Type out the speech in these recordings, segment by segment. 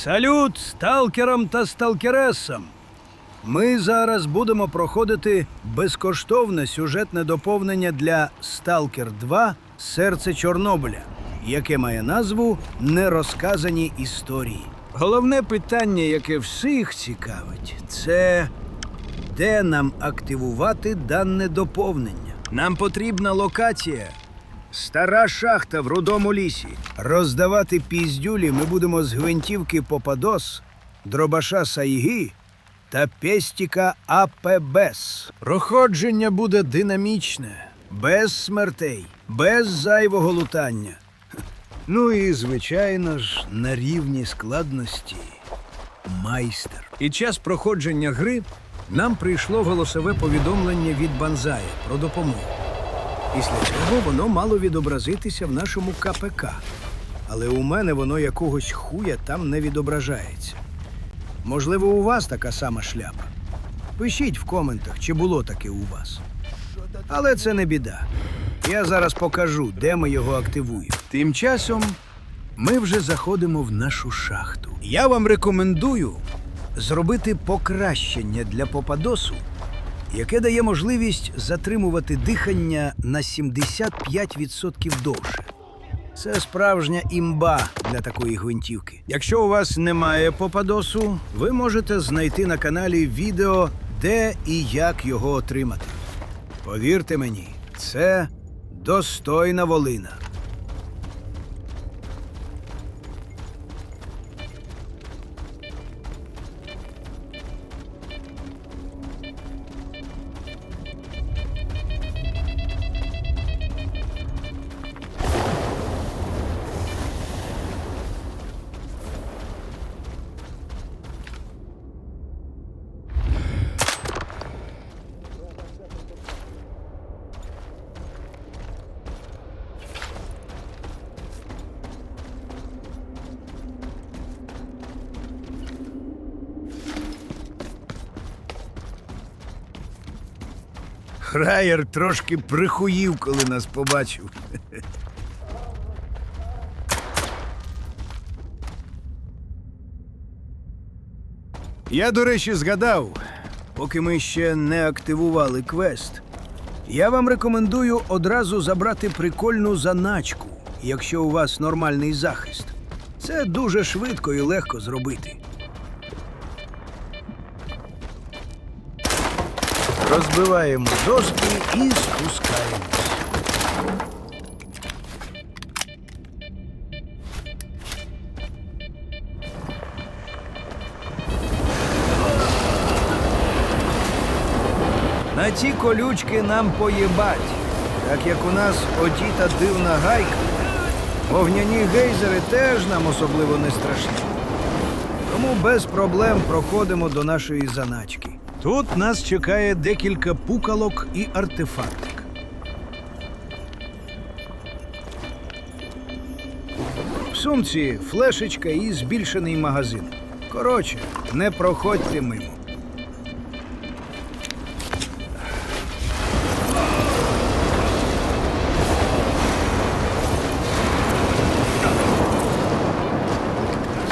Салют сталкерам та сталкересам! Ми зараз будемо проходити безкоштовне сюжетне доповнення для «Сталкер 2. Серце Чорнобиля», яке має назву «Нерозказані історії». Головне питання, яке всіх цікавить, це де нам активувати дане доповнення. Нам потрібна локація. Стара шахта в Рудому лісі. Роздавати піздюлі ми будемо з гвинтівки Попадос, дробаша Сайги та пестіка АПБЕС. Проходження буде динамічне, без смертей, без зайвого лутання. Ну і, звичайно ж, на рівні складності майстер. Під час проходження гри нам прийшло голосове повідомлення від Банзая про допомогу. Після цього воно мало відобразитися в нашому КПК. Але у мене воно якогось хуя там не відображається. Можливо, у вас така сама шляпа. Пишіть в коментах, чи було таке у вас. Але це не біда. Я зараз покажу, де ми його активуємо. Тим часом ми вже заходимо в нашу шахту. Я вам рекомендую зробити покращення для Попадосу, яке дає можливість затримувати дихання на 75% довше. Це справжня імба для такої гвинтівки. Якщо у вас немає Попадосу, ви можете знайти на каналі відео, де і як його отримати. Повірте мені, це достойна волина. Храєр трошки прихуїв, коли нас побачив. Я, до речі, згадав, поки ми ще не активували квест, я вам рекомендую одразу забрати прикольну заначку, якщо у вас нормальний захист. Це дуже швидко і легко зробити. Розбиваємо доски і спускаємось. На ці колючки нам поєбать, так як у нас одіта дивна гайка. Вогняні гейзери теж нам особливо не страшні. Тому без проблем проходимо до нашої заначки. Тут нас чекає декілька пукалок і артефактик. В сумці флешечка і збільшений магазин. Коротше, не проходьте мимо.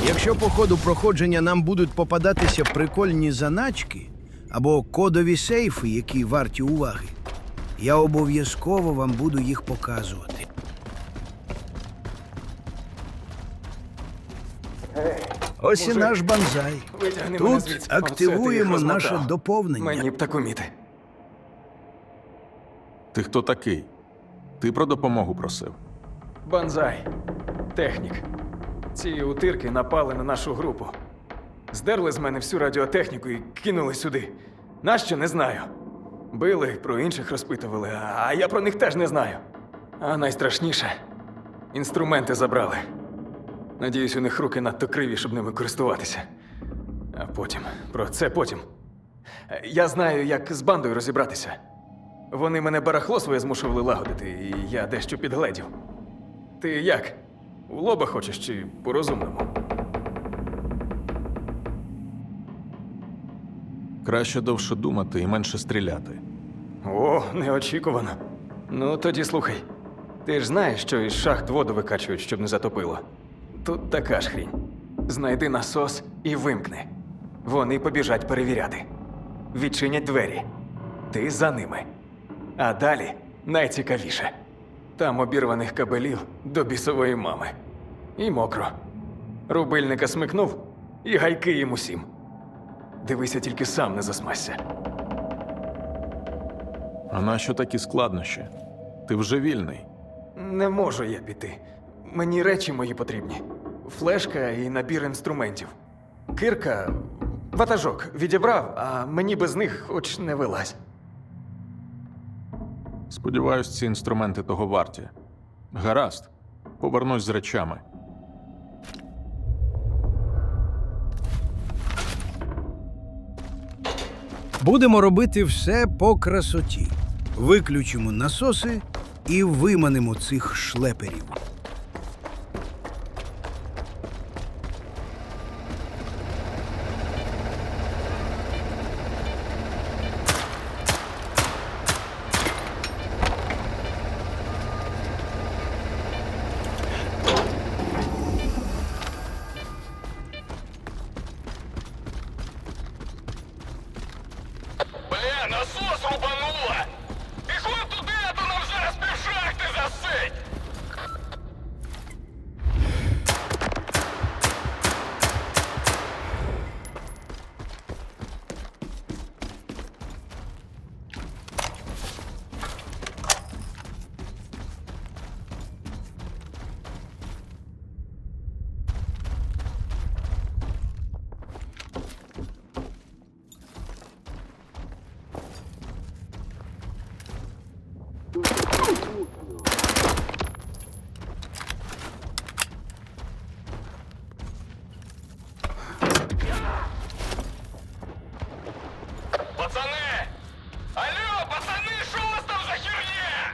Якщо по ходу проходження нам будуть попадатися прикольні заначки або кодові сейфи, які варті уваги, я обов'язково вам буду їх показувати. Ось і наш Банзай. Тут активуємо наше доповнення. Мені б так уміти. Ти хто такий? Ти про допомогу просив. Банзай. Технік. Ці утирки напали на нашу групу. Здерли з мене всю радіотехніку і кинули сюди. Нащо, не знаю. Били, про інших розпитували, а я про них теж не знаю. А найстрашніше – інструменти забрали. Надіюсь, у них руки надто криві, щоб ними користуватися. А потім, про це потім. Я знаю, як з бандою розібратися. Вони мене барахло своє змушували лагодити, і я дещо підгледів. Ти як? У лоба хочеш чи по-розумному? Краще довше думати і менше стріляти. О, неочікувано. Ну, тоді слухай. Ти ж знаєш, що із шахт воду викачують, щоб не затопило. Тут така ж хрінь. Знайди насос і вимкни. Вони побіжать перевіряти. Відчинять двері. Ти за ними. А далі найцікавіше. Там обірваних кабелів до бісової мами. І мокро. Рубильника смикнув і гайки їм усім. Дивися, тільки сам не засмажся. А нащо такі складнощі? Ти вже вільний. Не можу я піти. Мені речі мої потрібні. Флешка і набір інструментів. Кирка, ватажок відібрав, а мені без них хоч не вилазь. Сподіваюсь, ці інструменти того варті. Гаразд. Повернусь з речами. Будемо робити все по красоті. Виключимо насоси і виманемо цих шлеперів. Бля, насос рубануло! Пішли туди, а то нам зараз півшахти засить! Пацани! Алло, пацани, що у вас там за херня?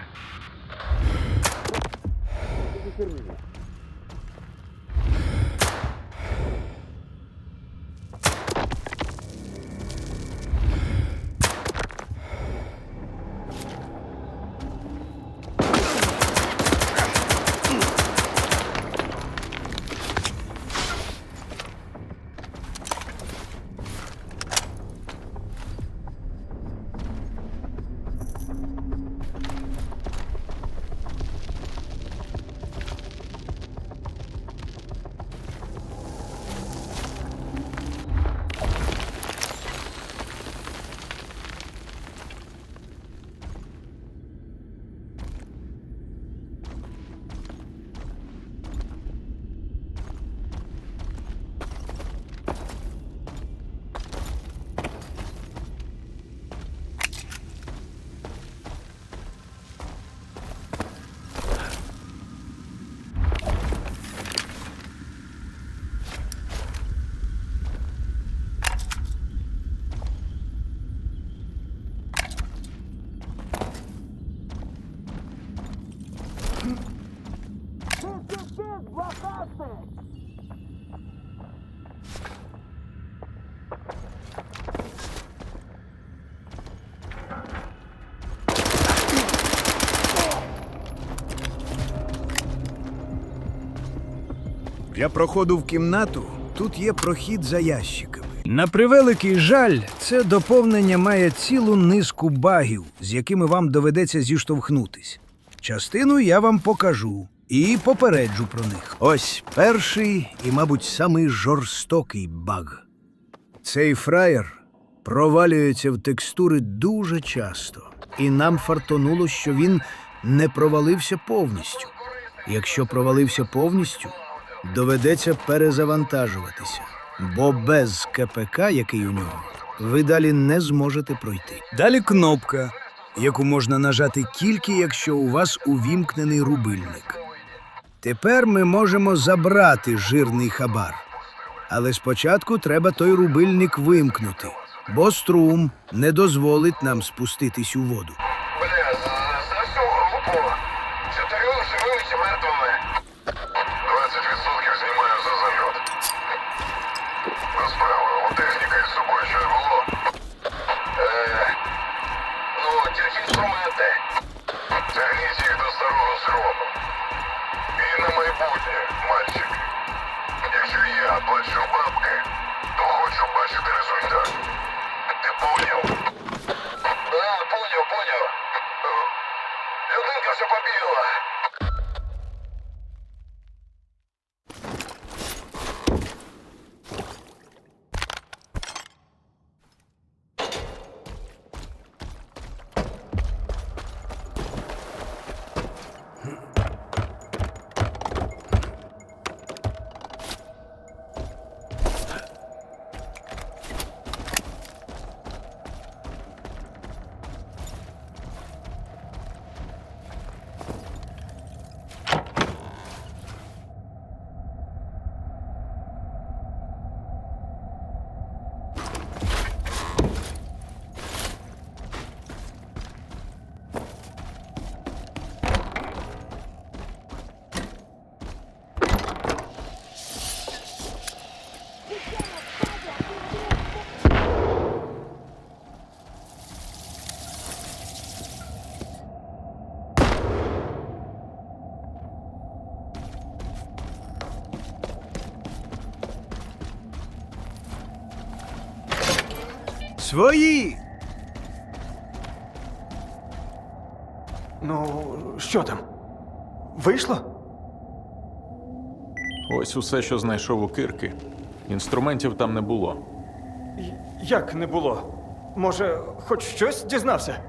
Для проходу в кімнату тут є прохід за ящиками. На превеликий жаль, це доповнення має цілу низку багів, з якими вам доведеться зіштовхнутись. Частину я вам покажу і попереджу про них. Ось перший і, мабуть, самий жорстокий баг. Цей фраєр провалюється в текстури дуже часто. І нам фартонуло, що він не провалився повністю. Якщо провалився повністю, доведеться перезавантажуватися, бо без КПК, який у нього, ви далі не зможете пройти. Далі кнопка, яку можна нажати тільки, якщо у вас увімкнений рубильник. Тепер ми можемо забрати жирний хабар. Але спочатку треба той рубильник вимкнути, бо струм не дозволить нам спуститись у воду. Бля, за всю групу 4 живих і мертвими. 20% знімаю за зальот. Розправив, у техніки з собою щось було. Ну, тільки інструменти. Тягніть їх до старого сроку. І на майбутнє, мальчик. Якщо є Я плачу бабки, то хочу бачити результат. Ти поняв? Поняв. Людинка вже побігла. Свої! Ну, що там? Вийшло? Ось усе, що знайшов у Кирки. Інструментів там не було. Як не було? Може, хоч щось дізнався?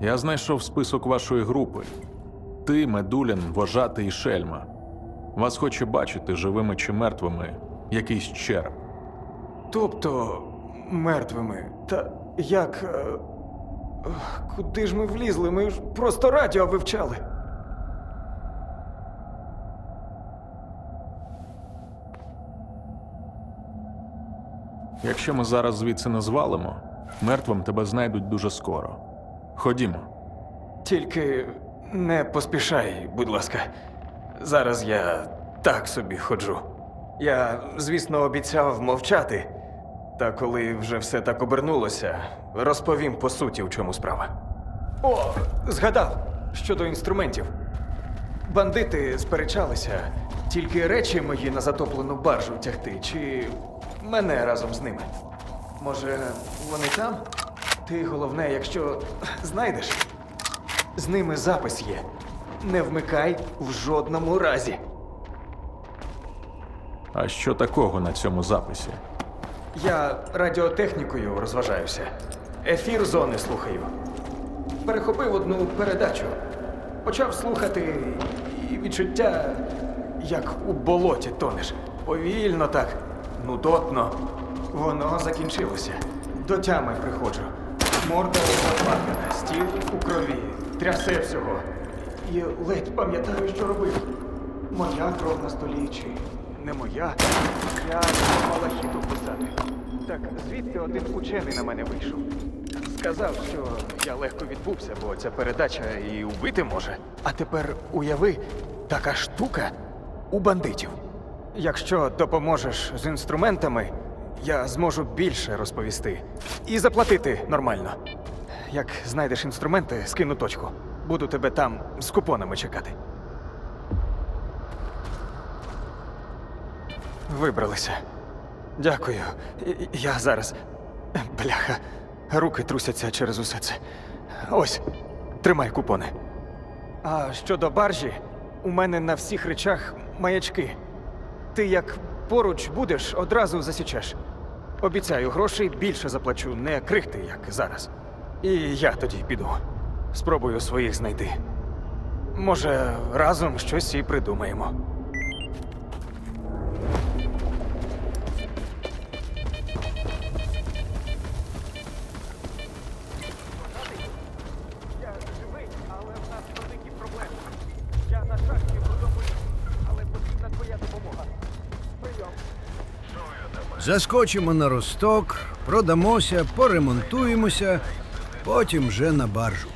Я знайшов список вашої групи. Ти, Медулін, Вожатий і Шельма. Вас хоче бачити живими чи мертвими якийсь череп. Тобто мертвими. Та як. Куди ж ми влізли? Ми ж просто радіо вивчали. Якщо ми зараз звідси не звалимо, мертвим тебе знайдуть дуже скоро. Ходімо. Тільки не поспішай, будь ласка. Зараз я так собі ходжу. Я, звісно, обіцяв мовчати. Та коли вже все так обернулося, розповім по суті, в чому справа. О, згадав щодо інструментів. Бандити сперечалися, тільки речі мої на затоплену баржу тягти, чи мене разом з ними. Може, вони там? Ти головне, якщо знайдеш, з ними запис є. Не вмикай в жодному разі. А що такого на цьому записі? Я радіотехнікою розважаюся. Ефір зони слухаю. Перехопив одну передачу. Почав слухати, і відчуття, як у болоті тонеш. Повільно так, нудотно. Воно закінчилося. До тями приходжу. Морда заплакана, стіл у крові, трясе всього. І ледь пам'ятаю, що робив. Моя кров на столі чи не моя. Я мала хіту писати. Так звідти один учений на мене вийшов. Сказав, що я легко відбувся, бо ця передача і убити може. А тепер уяви, така штука у бандитів. Якщо допоможеш з інструментами, я зможу більше розповісти. І заплатити нормально. Як знайдеш інструменти, скину точку. Буду тебе там з купонами чекати. Вибралися. Дякую. Я зараз. Бляха. Руки трусяться через усе це. Ось, тримай купони. А щодо баржі, у мене на всіх речах маячки. Ти як поруч будеш, одразу засічеш. Обіцяю, грошей більше заплачу, не крихти, як зараз. І я тоді піду. Спробую своїх знайти. Може, разом щось і придумаємо. Я живий, але в нас великі проблеми. Я на шахті продовжую, але потрібна твоя допомога. Прийом. Заскочимо на Росток, продамося, поремонтуємося, потім вже на баржу.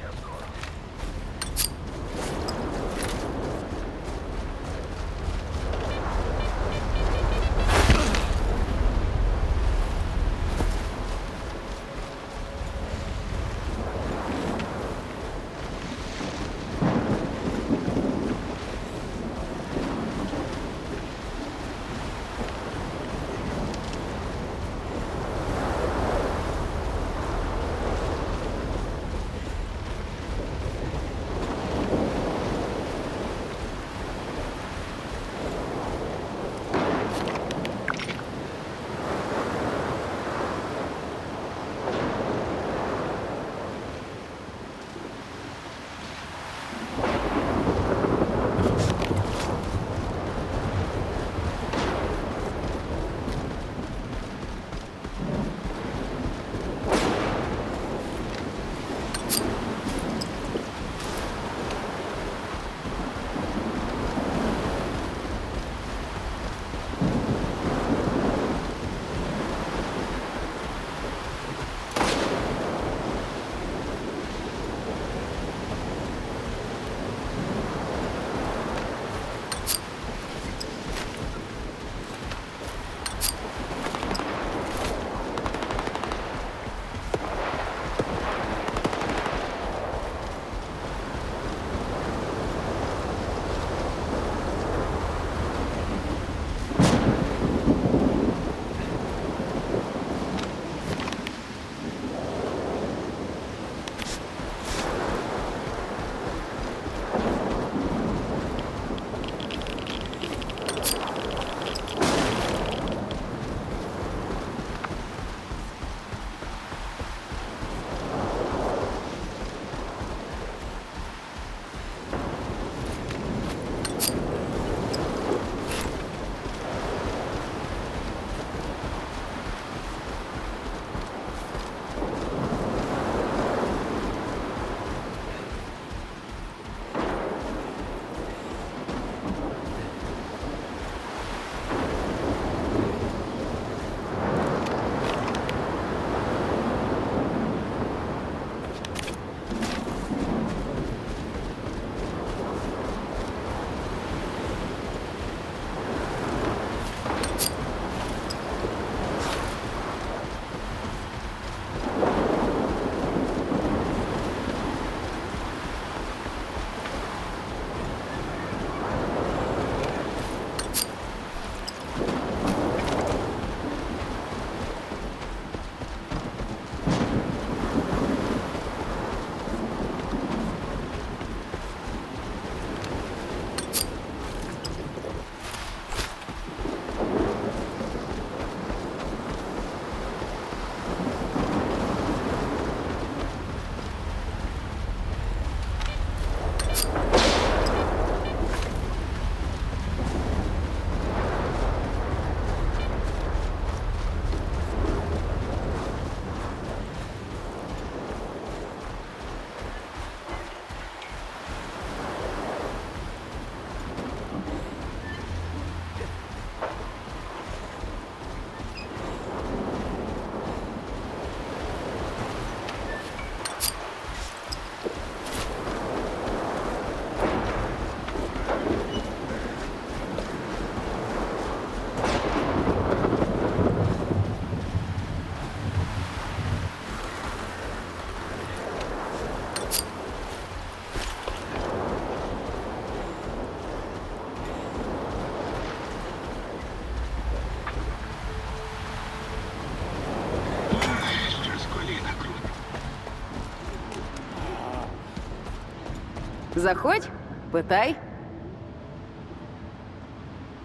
Заходь, питай.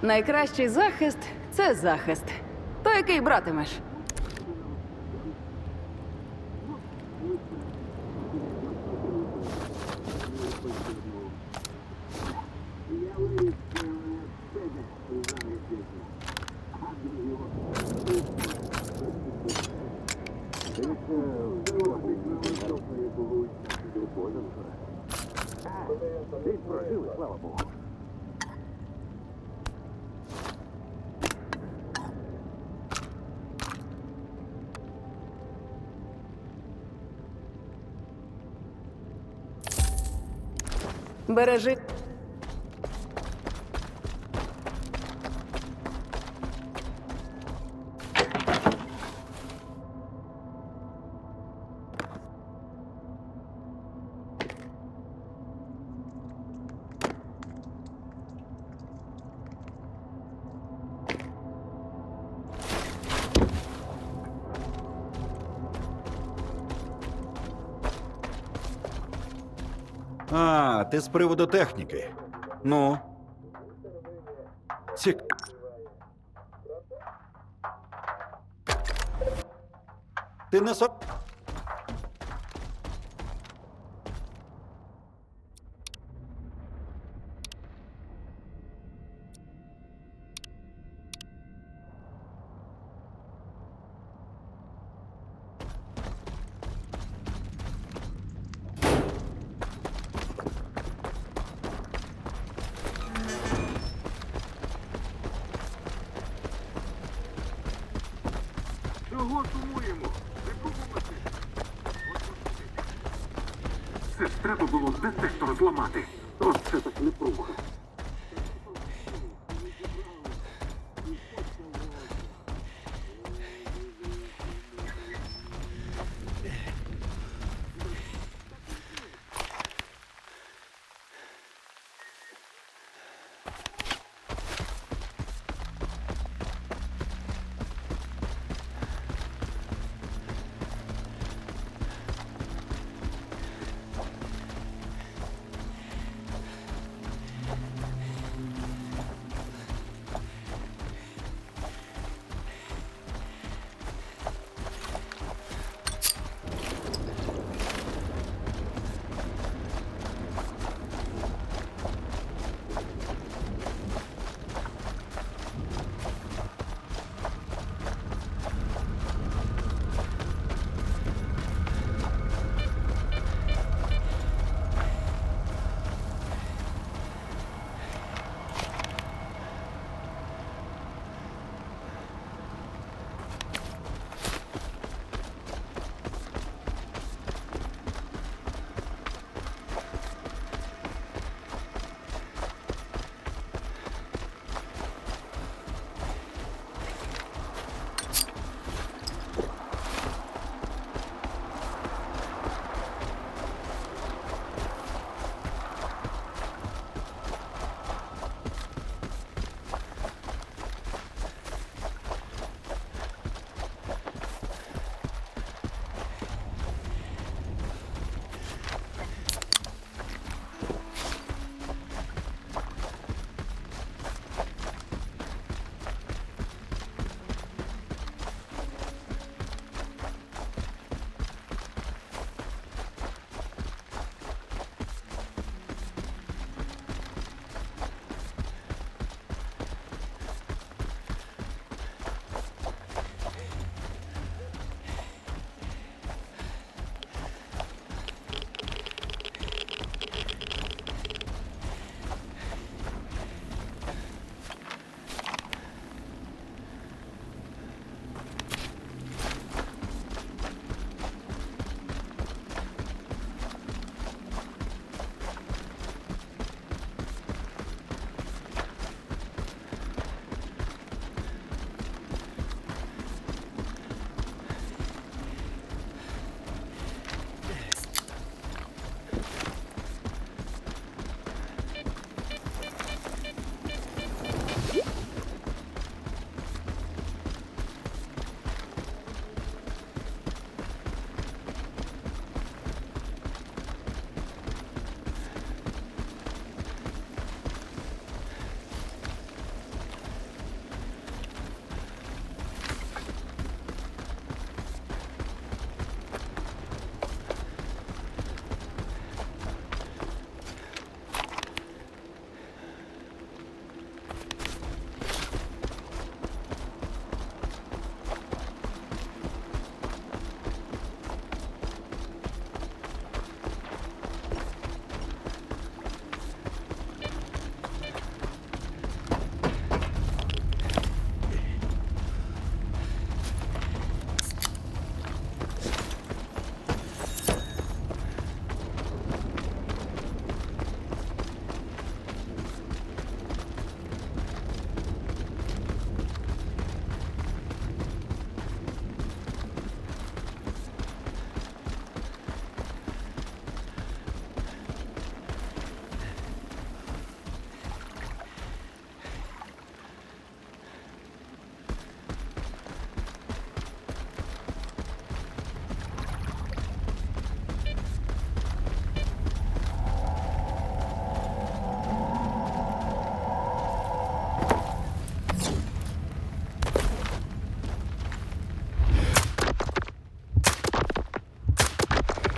Найкращий захист це захист. То який братимеш? Бережи. А, ти з приводу техніки. Ну. Цік. Ти не со. Чого сумуємо? Випробувати. Це ж треба було детектор зламати. Ось це так непруха.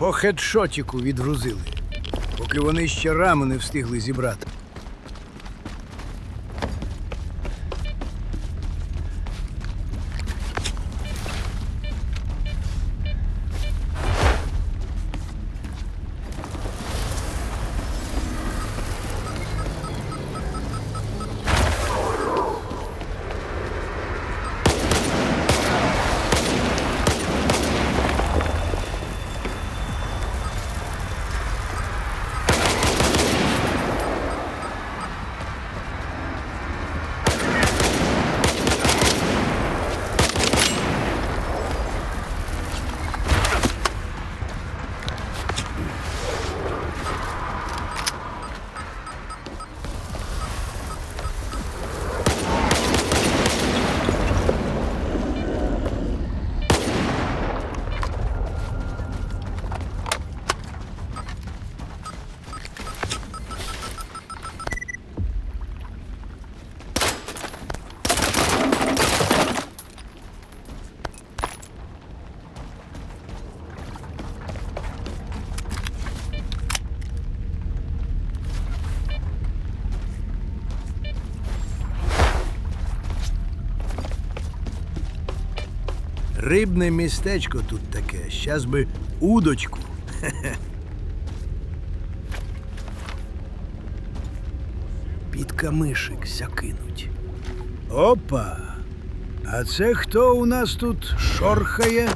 По хедшотіку відгрузили, поки вони ще раму не встигли зібрати. Рибне містечко тут таке, щас би удочку. Під камишик закинуть. Опа! А це хто у нас тут шорхає?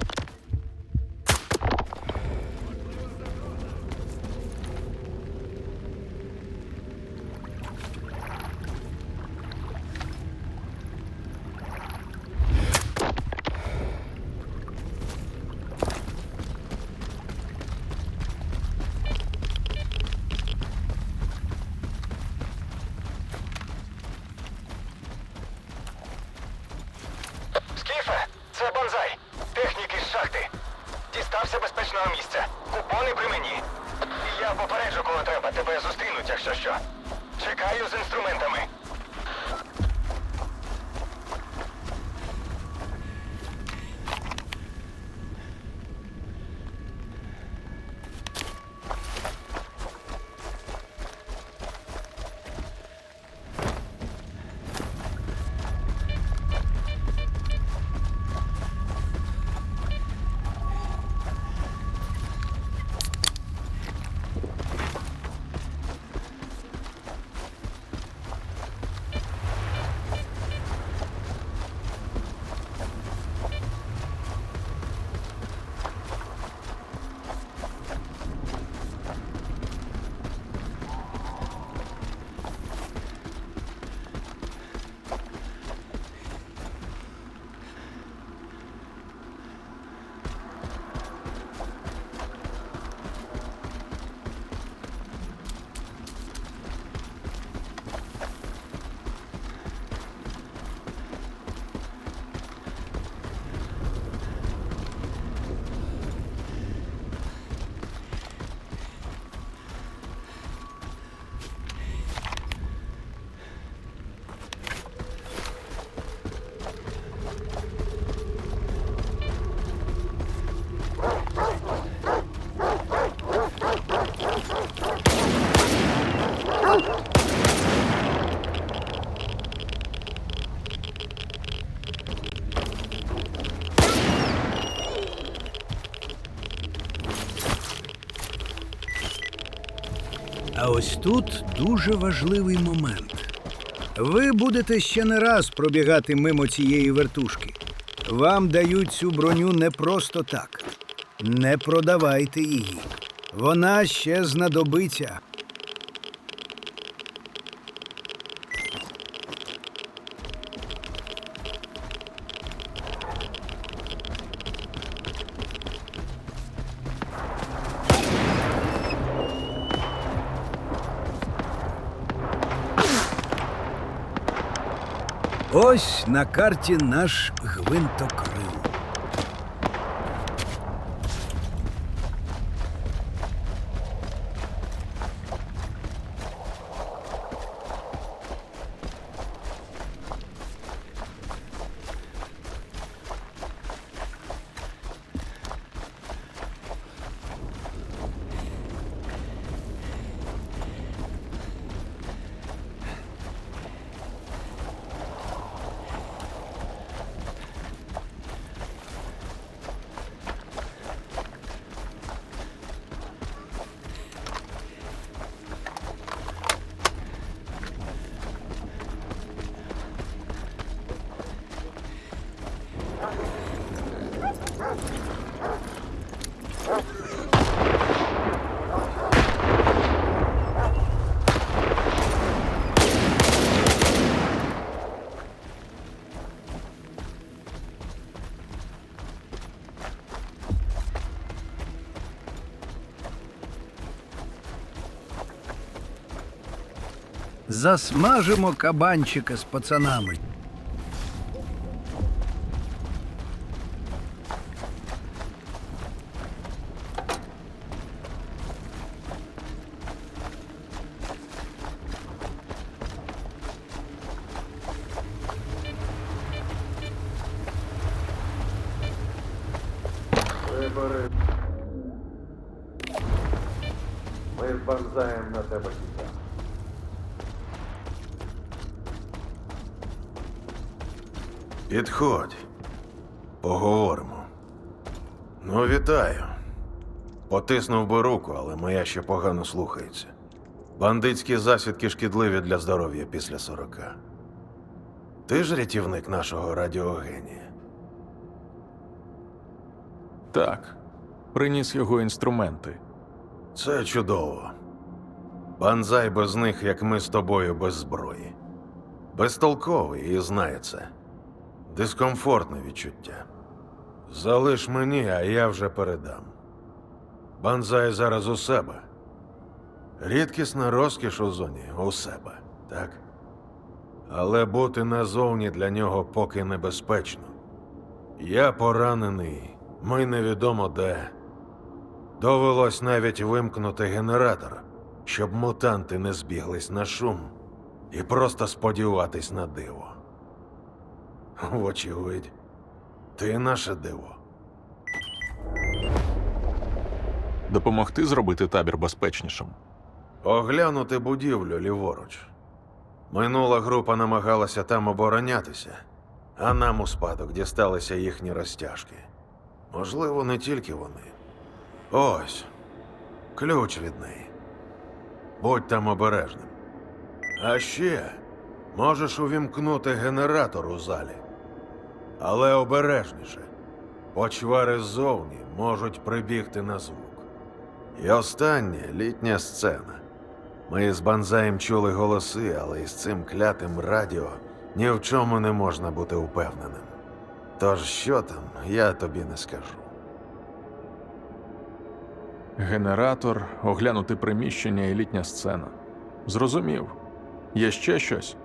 Скіфе, це Бонзай. Технік із шахти. Дістався безпечного місця. Купони при мені. І я попереджу, коли треба. Тебе зустрінуть, якщо що. Чекаю з інструментами. А ось тут дуже важливий момент. Ви будете ще не раз пробігати мимо цієї вертушки. Вам дають цю броню не просто так. Не продавайте її. Вона ще знадобиться. Ось на карті наш гвинтокрил. Засмажимо кабанчика з пацанами. Ми з Банзаєм на тебе чекаємо. Підходь. Поговоримо. Ну, вітаю. Потиснув би руку, але моя ще погано слухається. Бандитські засідки шкідливі для здоров'я після 40. Ти ж рятівник нашого радіогенія. Так, приніс його інструменти. Це чудово. Банзай без них, як ми з тобою без зброї. Безтолковий і знає це. Дискомфортне відчуття. Залиш мені, а я вже передам. Банзай зараз у себе. Рідкісна розкіш у зоні у себе, так? Але бути назовні для нього поки небезпечно. Я поранений, ми невідомо де. Довелось навіть вимкнути генератор, щоб мутанти не збіглись на шум і просто сподіватись на диво. Вочевидь, ти наше диво. Допомогти зробити табір безпечнішим. Оглянути будівлю ліворуч. Минула група намагалася там оборонятися, а нам у спадок дісталися їхні розтяжки. Можливо, не тільки вони. Ось, ключ від неї. Будь там обережним. А ще можеш увімкнути генератор у залі. Але обережніше. Почвари ззовні можуть прибігти на звук. І останнє – літня сцена. Ми з Банзаєм чули голоси, але із цим клятим радіо ні в чому не можна бути упевненим. Тож що там, я тобі не скажу. Генератор, оглянути приміщення і літня сцена. Зрозумів. Є ще щось?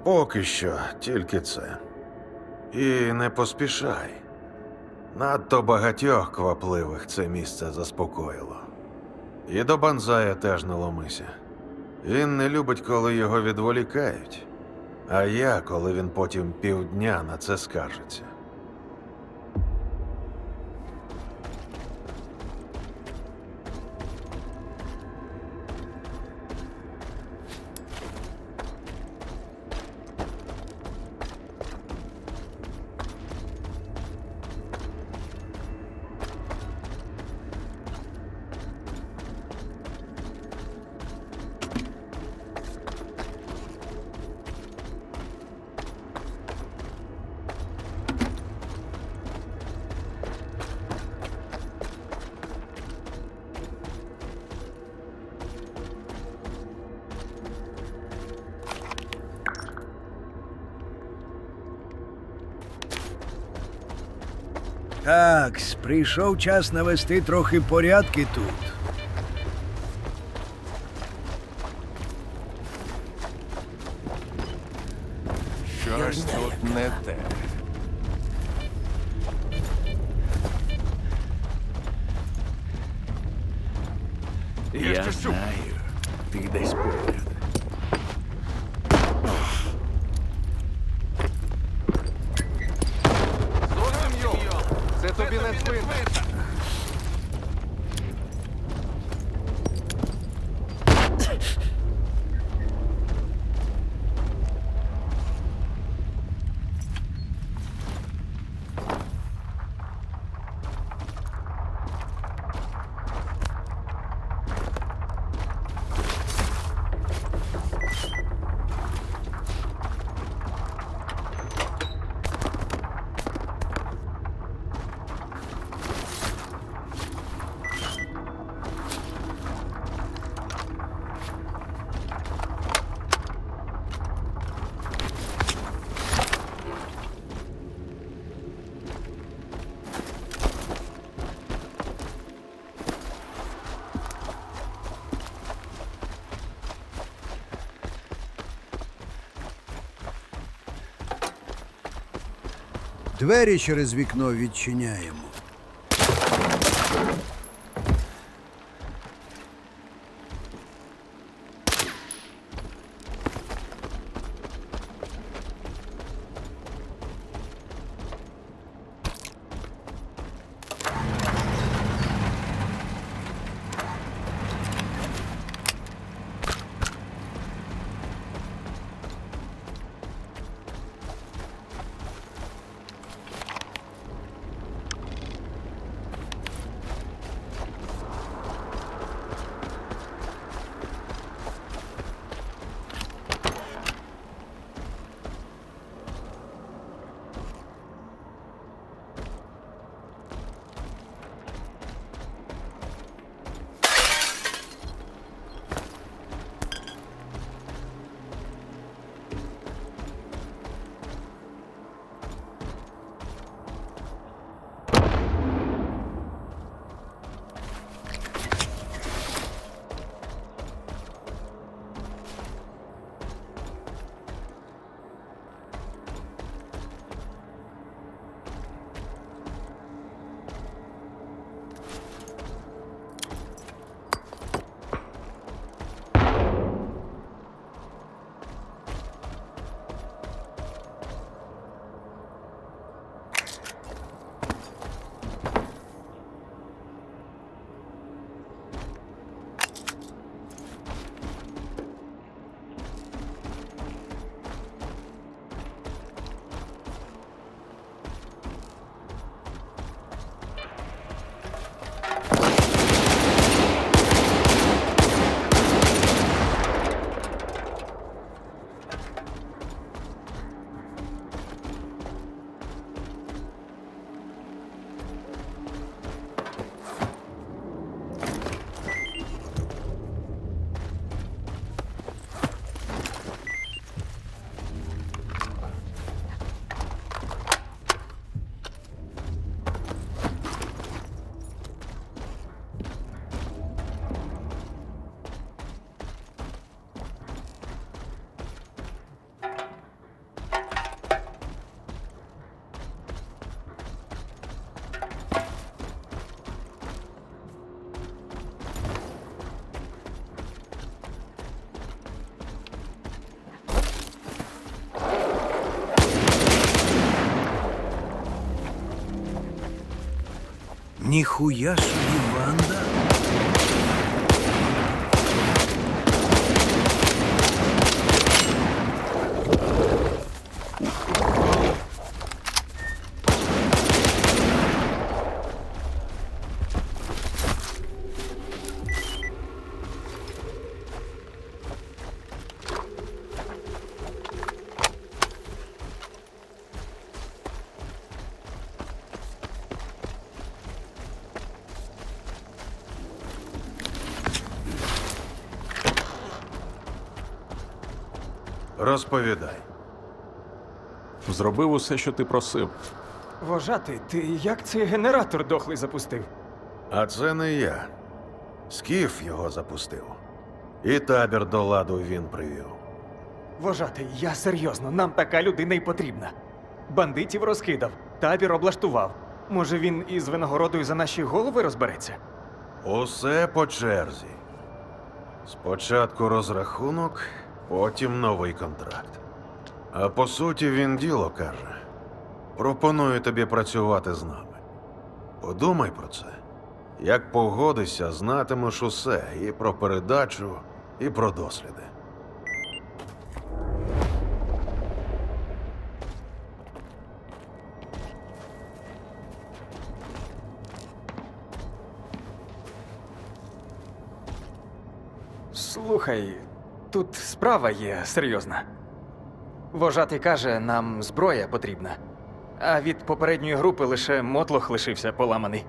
Поки що тільки це. І не поспішай. Надто багатьох квапливих це місце заспокоїло. І до Банзая теж не ломися. Він не любить, коли його відволікають, а я, коли він потім півдня на це скаржиться. Так, прийшов час навести трохи порядки тут. Щось тут не те. Я знаю, ти десь поряд. Це тобі не цвинтар. Двері через вікно відчиняємо. Ніхуя собі банда. Розповідай. Зробив усе, що ти просив. Вожатий, ти як цей генератор дохлий запустив? А це не я. Скіф його запустив. І табір до ладу він привів. Вожатий, я серйозно, нам така людина й потрібна. Бандитів розкидав, табір облаштував. Може, він із винагородою за наші голови розбереться? Усе по черзі. Спочатку розрахунок, потім новий контракт. А по суті він діло каже. Пропоную тобі працювати з нами. Подумай про це. Як погодишся, знатимеш усе і про передачу, і про досліди. Слухай, тут справа є серйозна. Вожатий каже, нам зброя потрібна. А від попередньої групи лише мотлох лишився поламаний.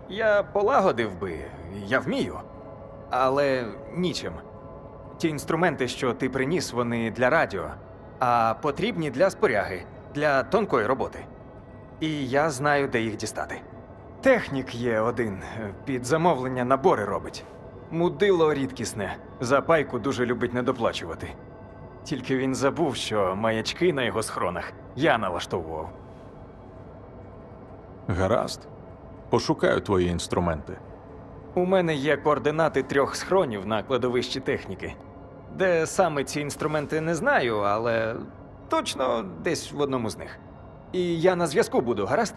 Я полагодив би, я вмію. Але нічим. Ті інструменти, що ти приніс, вони для радіо, а потрібні для споряги, для тонкої роботи. І я знаю, де їх дістати. Технік є один, під замовлення набори робить. Мудило рідкісне, за пайку дуже любить недоплачувати. Тільки він забув, що маячки на його схронах я налаштовував. Гаразд. Пошукаю твої інструменти. У мене є координати 3 схронів на кладовищі техніки. Де саме ці інструменти не знаю, але точно десь в одному з них. І я на зв'язку буду, гаразд?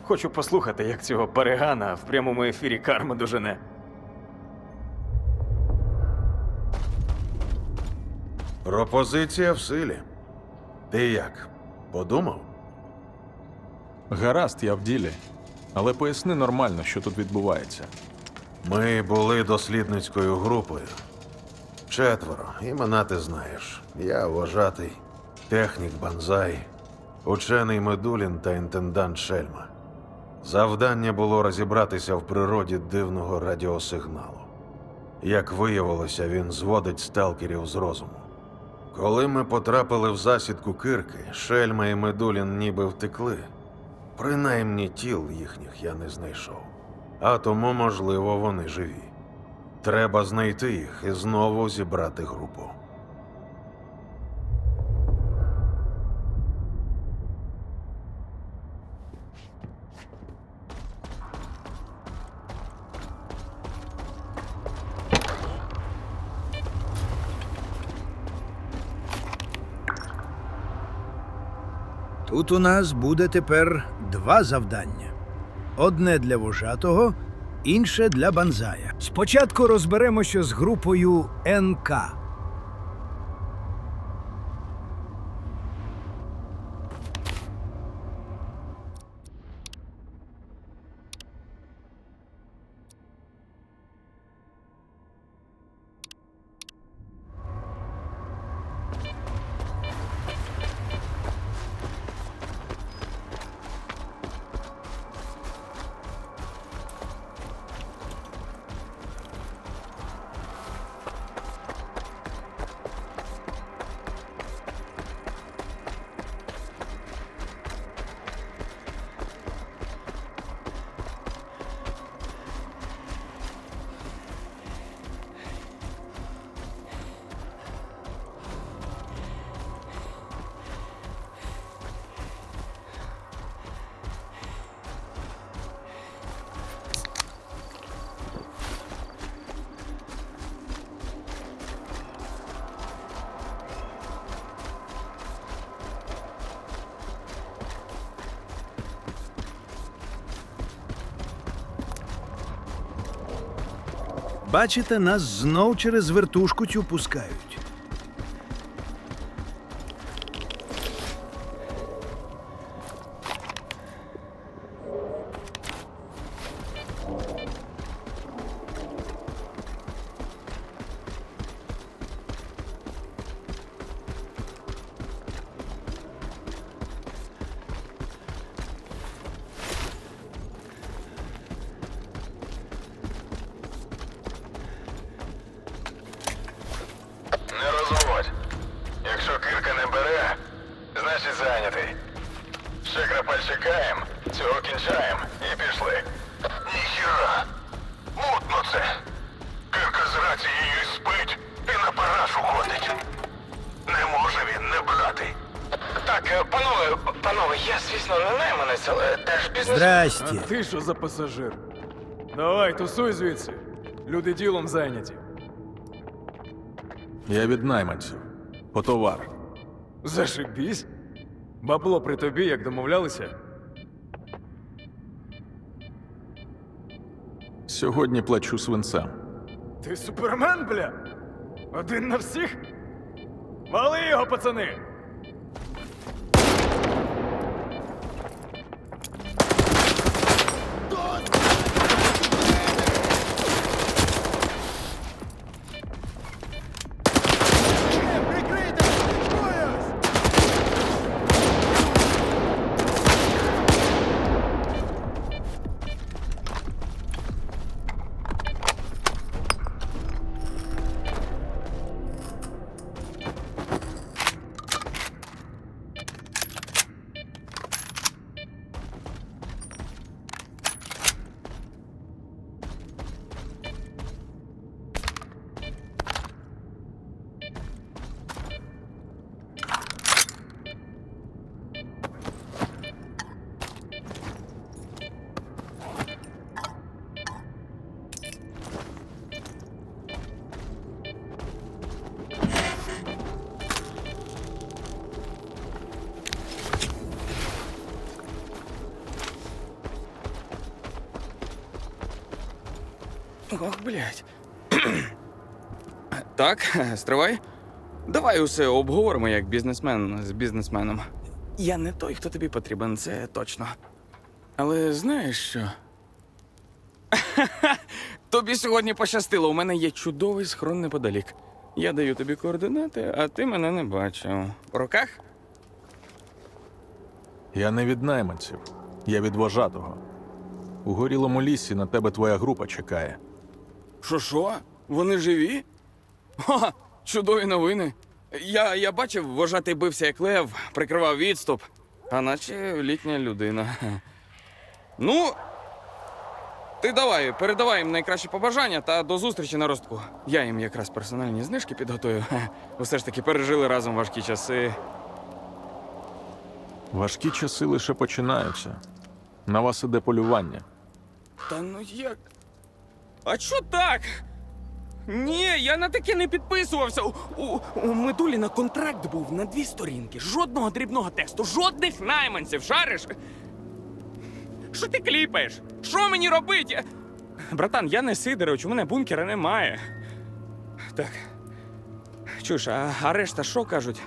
Хочу послухати, як цього перегана в прямому ефірі карма дожене. Пропозиція в силі. Ти як? Подумав? Гаразд, я в ділі. Але поясни нормально, що тут відбувається. Ми були дослідницькою групою. 4. Імена ти знаєш. Я вважатий, технік Банзай, учений Медулін та інтендант Шельма. Завдання було розібратися в природі дивного радіосигналу. Як виявилося, він зводить сталкерів з розуму. Коли ми потрапили в засідку Кирки, Шельма і Медулін ніби втекли. Принаймні тіл їхніх я не знайшов. А тому, можливо, вони живі. Треба знайти їх і знову зібрати групу. Тут у нас буде тепер 2 завдання. Одне для вожатого, інше для Банзая. Спочатку розберемося з групою НК. Бачите, нас знов через вертушку цю пускають. Не розводь. Якщо Кирка не бере, значить зайнятий. Ще крапель чекаємо, цього кінчаємо і пішли. Ніхіра. Мутно це. Кирка з рацією спить і на парашу ходить. Не може він не брати. Так, панове, я, звісно, не найманець, але теж бізнес... Здрасте. А ти що за пасажир? Давай, тусуй звідси. Люди ділом зайняті. Я від найманців. По товар. Зашибісь. Бабло при тобі, як домовлялися? Сьогодні плачу свинцем. Ти супермен, бля? Один на всіх? Вали його, пацани! Ох, блядь. Так, стривай. Давай усе обговоримо як бізнесмен з бізнесменом. Я не той, хто тобі потрібен, це точно. Але знаєш що? Тобі сьогодні пощастило, у мене є чудовий схрон неподалік. Я даю тобі координати, а ти мене не бачив. По руках? Я не від найманців, я від вожатого. У горілому лісі на тебе твоя група чекає. Що? Вони живі? Ха, чудові новини. Я бачив, вожатий бився як лев, прикривав відступ, а наче літня людина. Ну, ти давай, передавай їм найкращі побажання та до зустрічі на ростку. Я їм якраз персональні знижки підготую. Усе ж таки пережили разом важкі часи. Важкі часи лише починаються. На вас іде полювання. Та ну як? А чо так? Ні, я на таке не підписувався. У Медуліна контракт був на 2 сторінки. Жодного дрібного тексту, жодних найманців, шариш? Що ти кліпаєш? Що мені робити? Братан, я не Сидорович, у мене бункера немає. Так. Чуєш, а решта що кажуть?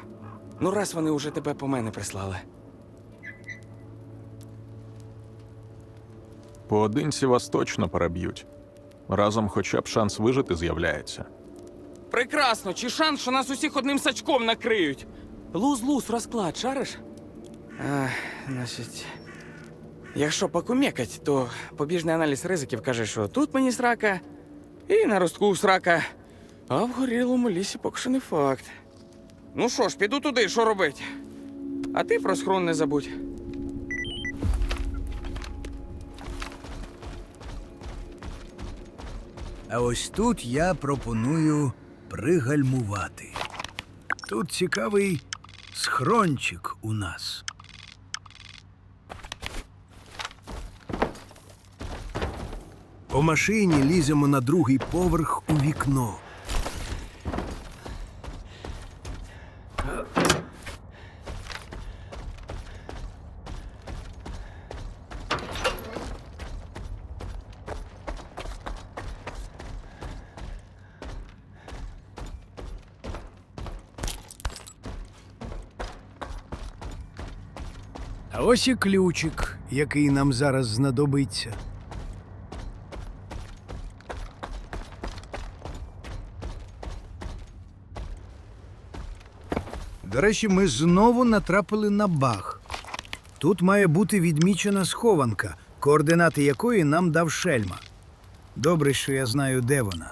Ну, раз вони уже тебе по мене прислали. Поодинці вас точно переб'ють. Разом хоча б шанс вижити з'являється. Прекрасно, чи шанс, що нас усіх одним сачком накриють? Луз-луз розклад, шариш? Значить, якщо покумекать, то побіжний аналіз ризиків каже, що тут мені срака, і на ростку срака, а в горілому лісі поки що не факт. Ну що ж, піду туди, що робить? А ти про схрон не забудь. А ось тут я пропоную пригальмувати. Тут цікавий схрончик у нас. По машині ліземо на 2-й поверх у вікно. А ось і ключик, який нам зараз знадобиться. До речі, ми знову натрапили на баг. Тут має бути відмічена схованка, координати якої нам дав Шельма. Добре, що я знаю, де вона.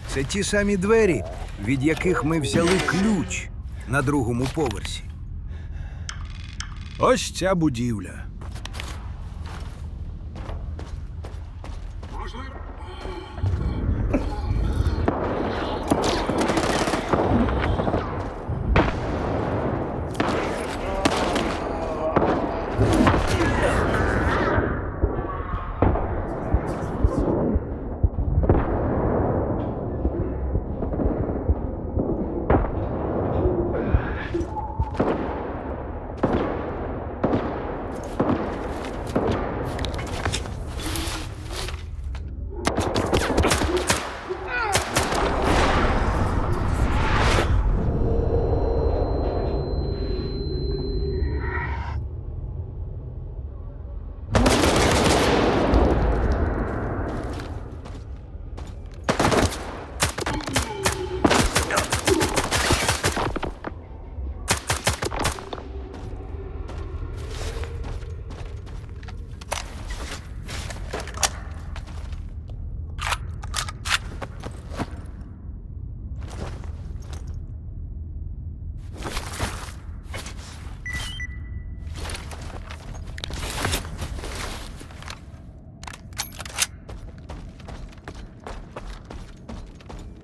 Це ті самі двері, від яких ми взяли ключ на 2-му поверсі. Ось ця будівля.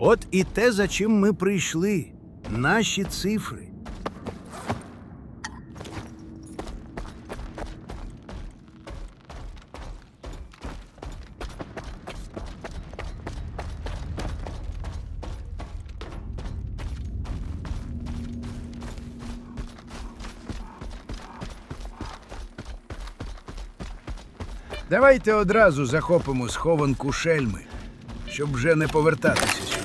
От і те, за чим ми прийшли. Наші цифри. Давайте одразу захопимо схованку Шельми, щоб вже не повертатися сюди.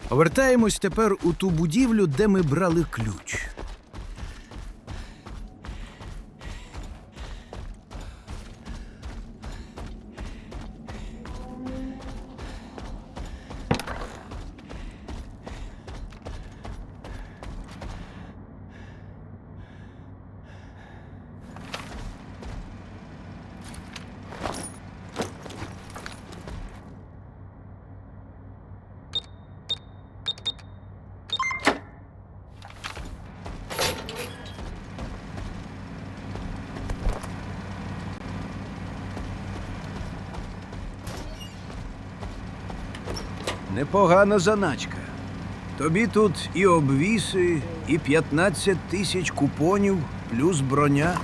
Повертаємось тепер у ту будівлю, де ми брали ключ. Непогана заначка. Тобі тут і обвіси, і 15 тисяч купонів, плюс броня.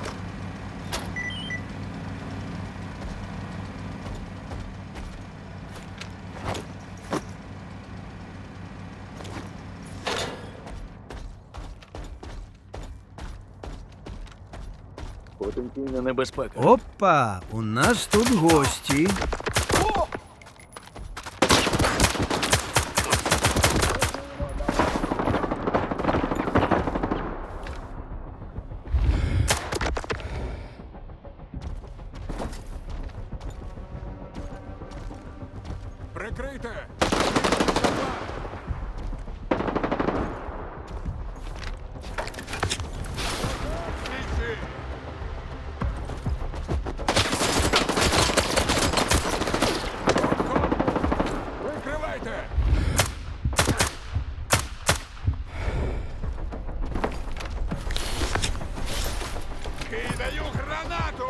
Потенційна небезпека. Опа! У нас тут гості. Прикрийте! Прикривайте! Кидаю гранату!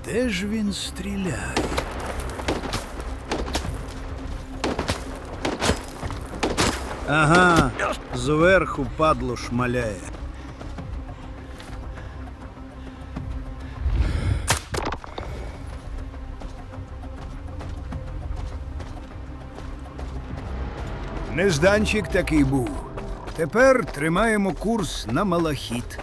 Де ж він стріляє? Ага, зверху падло шмаляє. Нежданчик такий був. Тепер тримаємо курс на Малахіт.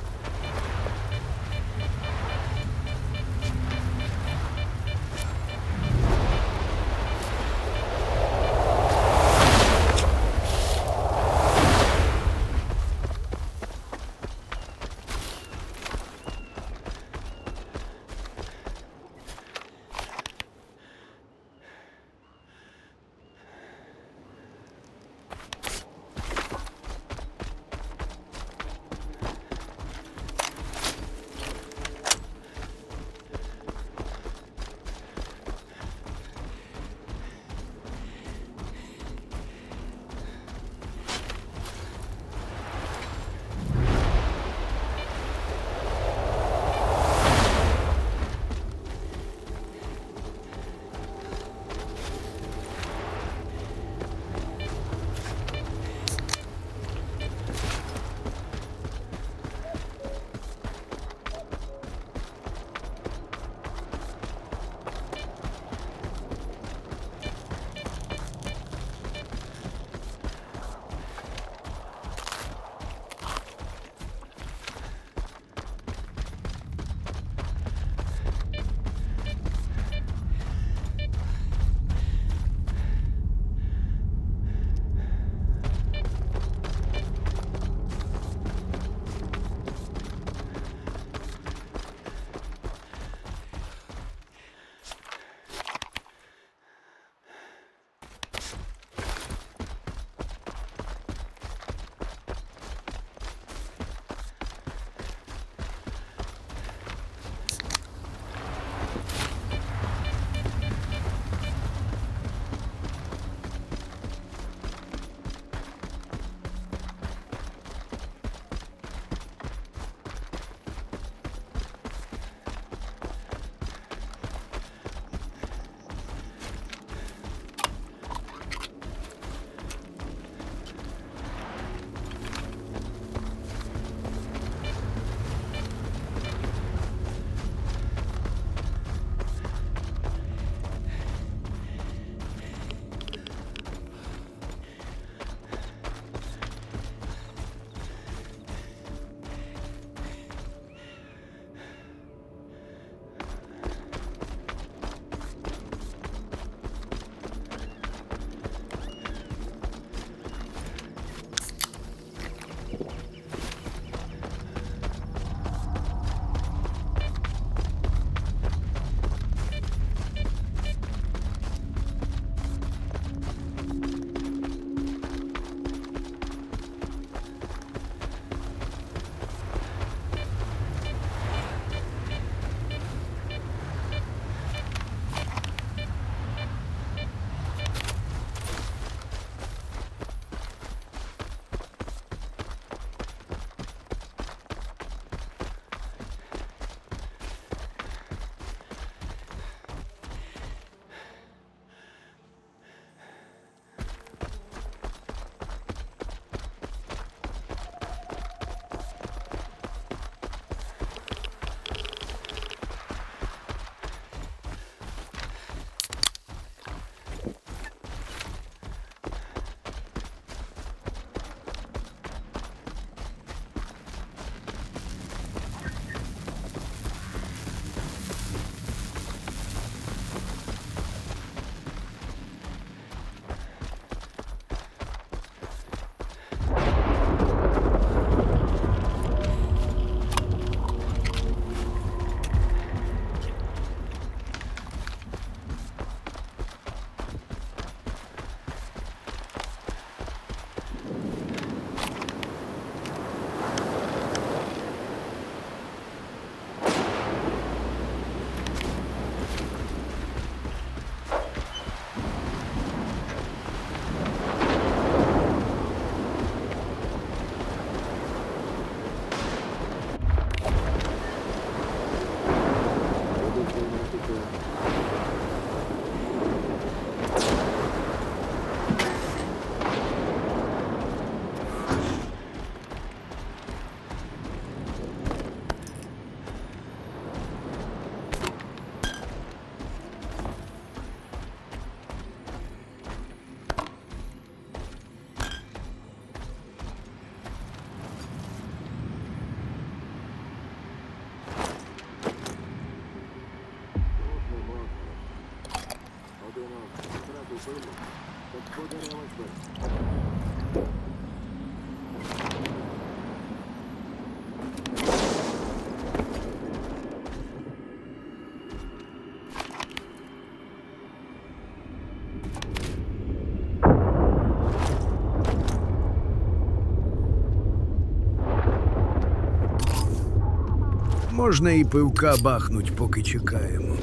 Можна і пивка бахнуть, поки чекаємо.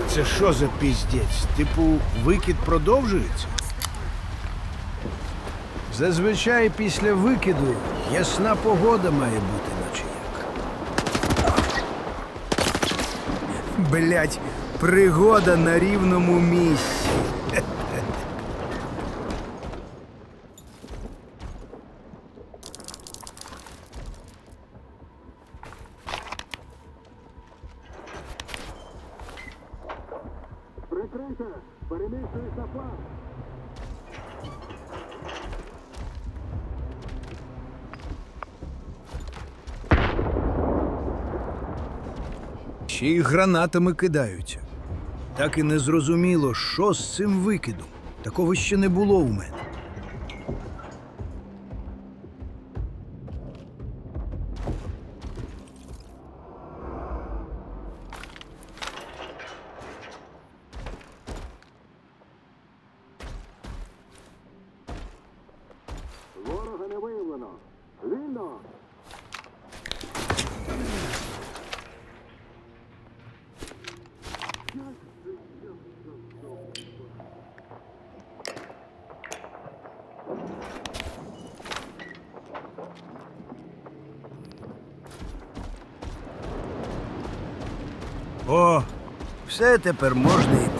Це що за піздець? Типу, викид продовжується? Зазвичай після викиду ясна погода має бути, наче як. Блять, пригода на рівному місці. Прикрийте! Переміщуюсь на фланг! Ще й гранатами кидаються. Так і не зрозуміло, що з цим викидом. Такого ще не було у мене. Ворога не виявлено! Вільно! О, все тепер можна йти.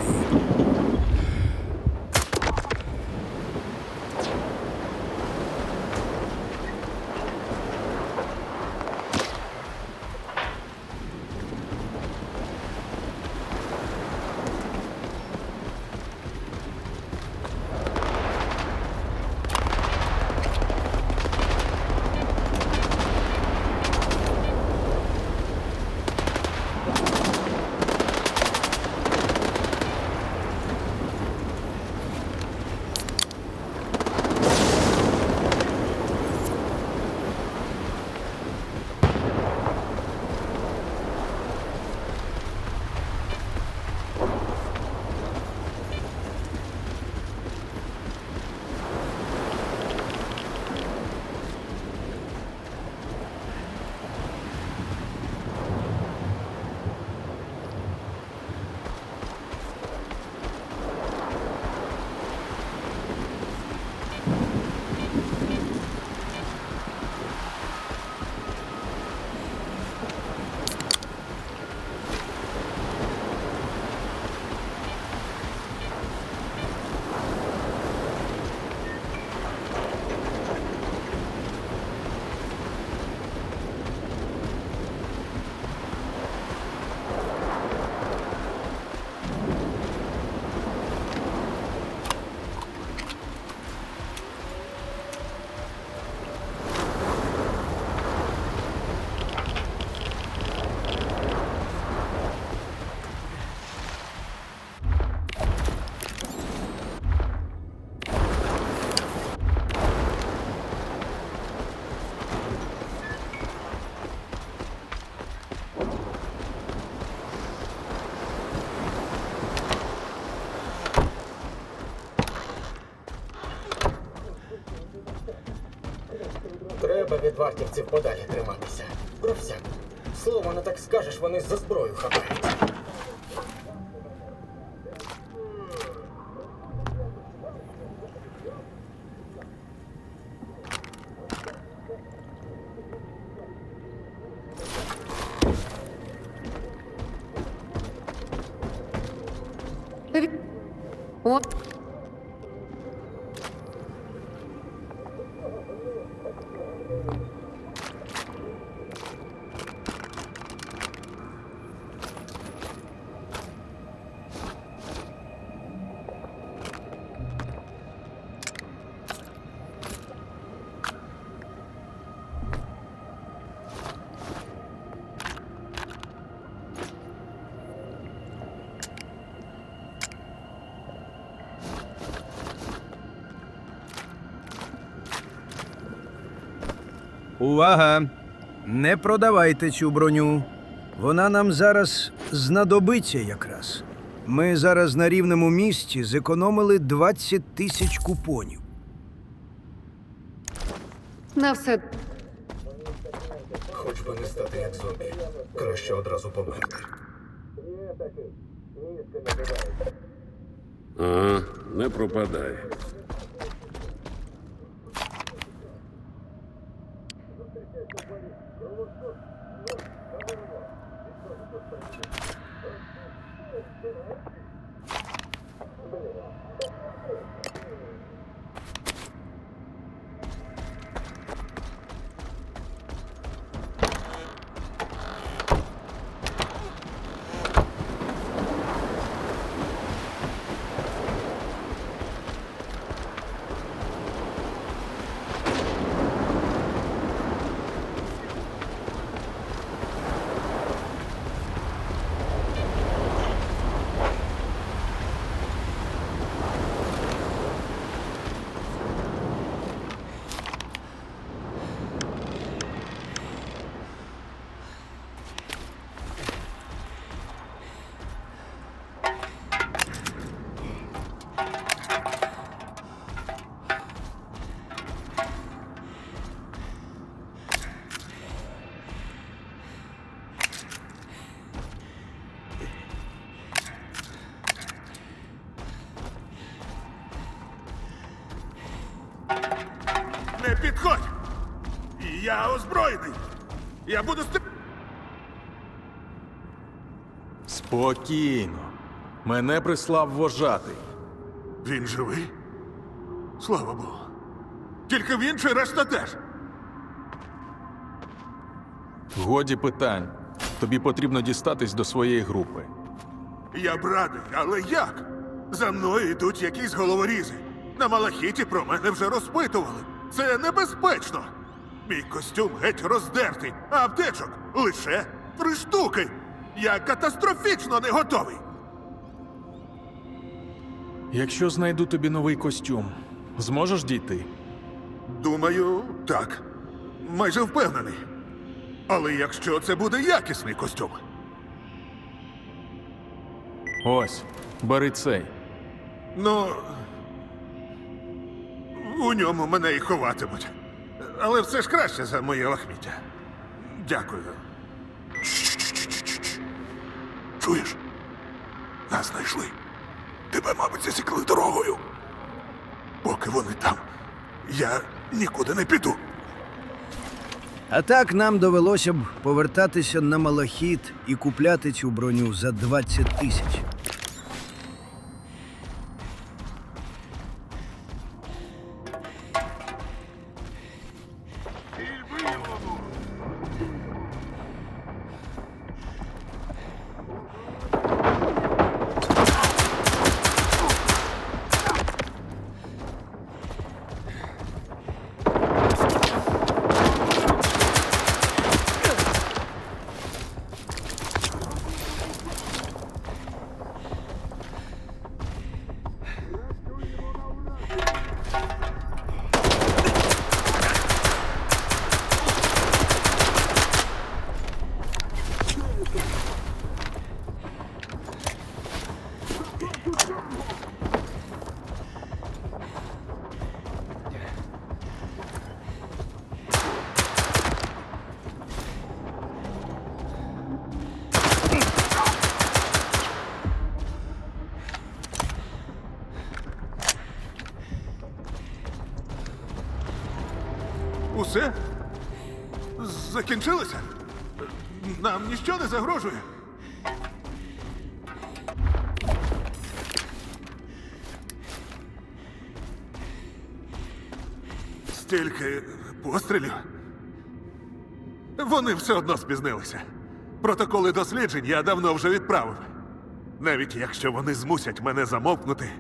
від вартівців подалі триматися. Про всяк. Слово не так скажеш, вони за зброю хапаються. О, Увага! Не продавайте цю броню. Вона нам зараз знадобиться якраз. Ми зараз на рівному місці зекономили 20 тисяч купонів. на все. Хоч би не стати як зомбі. Краще одразу померти. Ага, не пропадай. Не підходь! Я озброєний! Я буду Спокійно. Мене прислав вожатий. Він живий? Слава Богу. Тільки він чи решта теж? Годі питань. Тобі потрібно дістатись до своєї групи. Я б радий, але як? За мною йдуть якісь головорізи. На Малахіті про мене вже розпитували. Це небезпечно. Мій костюм геть роздертий, а аптечок лише 3 штуки. Я катастрофічно не готовий. Якщо знайду тобі новий костюм, зможеш дійти? Думаю, так. Майже впевнений. Але якщо це буде якісний костюм. Ось, бери цей. Ну, у ньому мене і ховатимуть. Але все ж краще за моє лахміття. Дякую. Чуєш? Нас знайшли. Тебе, мабуть, засікли дорогою. Поки вони там, я нікуди не піду. А так нам довелося б повертатися на Малахіт і купляти цю броню за 20 тисяч. Усе? Закінчилося? Нам ніщо не загрожує. Стільки пострілів. Вони все одно спізнилися. Протоколи досліджень я давно вже відправив. Навіть якщо вони змусять мене замовкнути,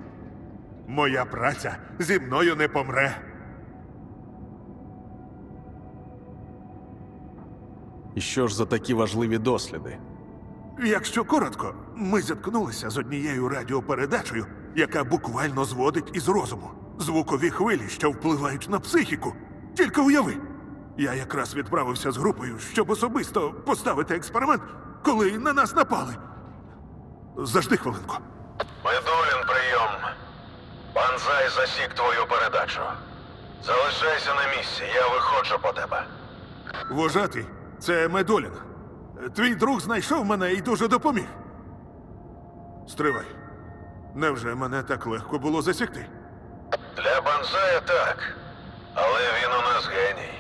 моя праця зі мною не помре. І що ж за такі важливі досліди? Якщо коротко, ми зіткнулися з однією радіопередачею, яка буквально зводить із розуму. Звукові хвилі, що впливають на психіку. Тільки уяви. Я якраз відправився з групою, щоб особисто поставити експеримент, коли на нас напали. Зажди хвилинку. Медулін, прийом. Банзай засік твою передачу. Залишайся на місці, я виходжу по тебе. Вожатий, це Медулін. Твій друг знайшов мене і дуже допоміг. Стривай. Невже мене так легко було засікти? Для Банзая так. Але він у нас геній.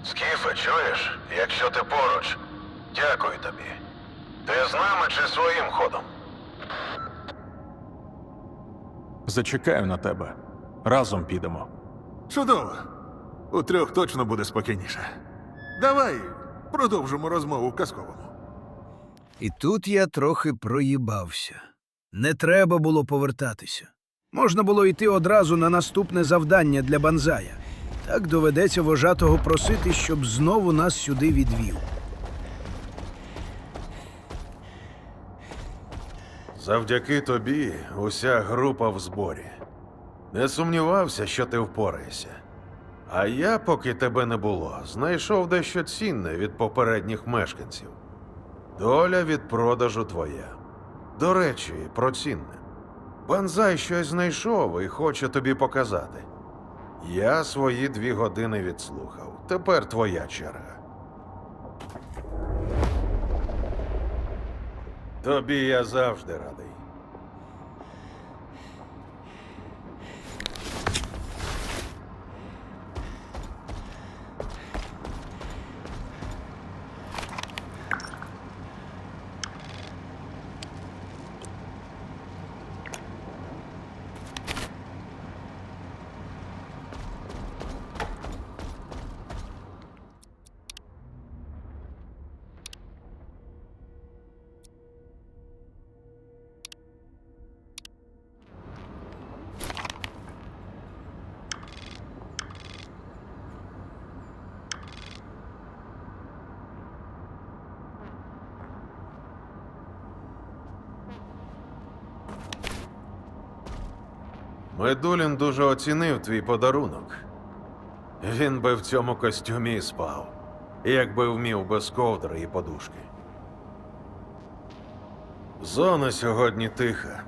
Скіфе, чуєш? Якщо ти поруч, дякую тобі. Ти з нами чи своїм ходом? Зачекаю на тебе. Разом підемо. Чудово. У трьох точно буде спокійніше. Давай продовжимо розмову в казковому. І тут я трохи проїбався. Не треба було повертатися. Можна було йти одразу на наступне завдання для Банзая. Так доведеться вожатого просити, щоб знову нас сюди відвів. Завдяки тобі уся група в зборі. Не сумнівався, що ти впораєшся. А я, поки тебе не було, знайшов дещо цінне від попередніх мешканців. Доля від продажу твоя. До речі, про цінне. Банзай щось знайшов і хоче тобі показати. Я свої 2 години відслухав. Тепер твоя черга. Тобі я завжди радий. Медулін дуже оцінив твій подарунок. Він би в цьому костюмі і спав, якби вмів без ковдри і подушки. Зона сьогодні тиха.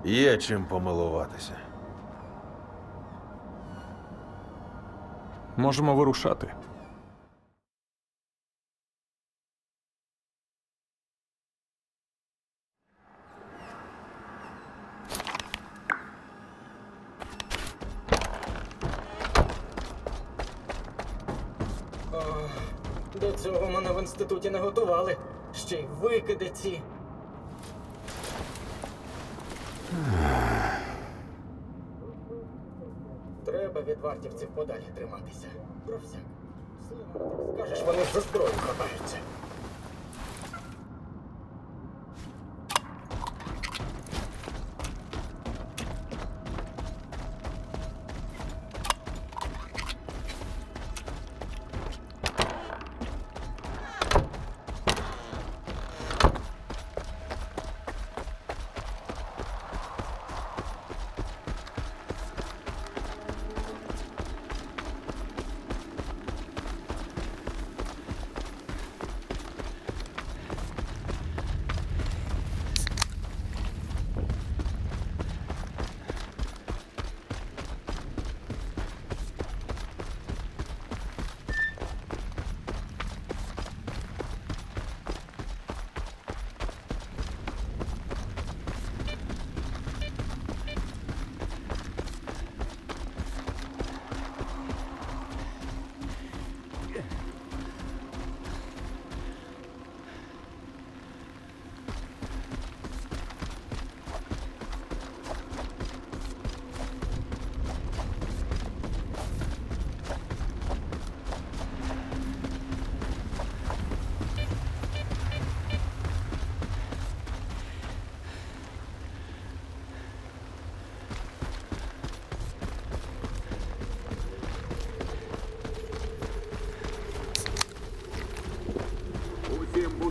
Є чим помилуватися. Можемо вирушати. До цього мене в інституті не готували. Ще й викиди ці. Треба від вартівців подалі триматися. Про всяк. Слово не так скажеш, вони за зброю хапаються.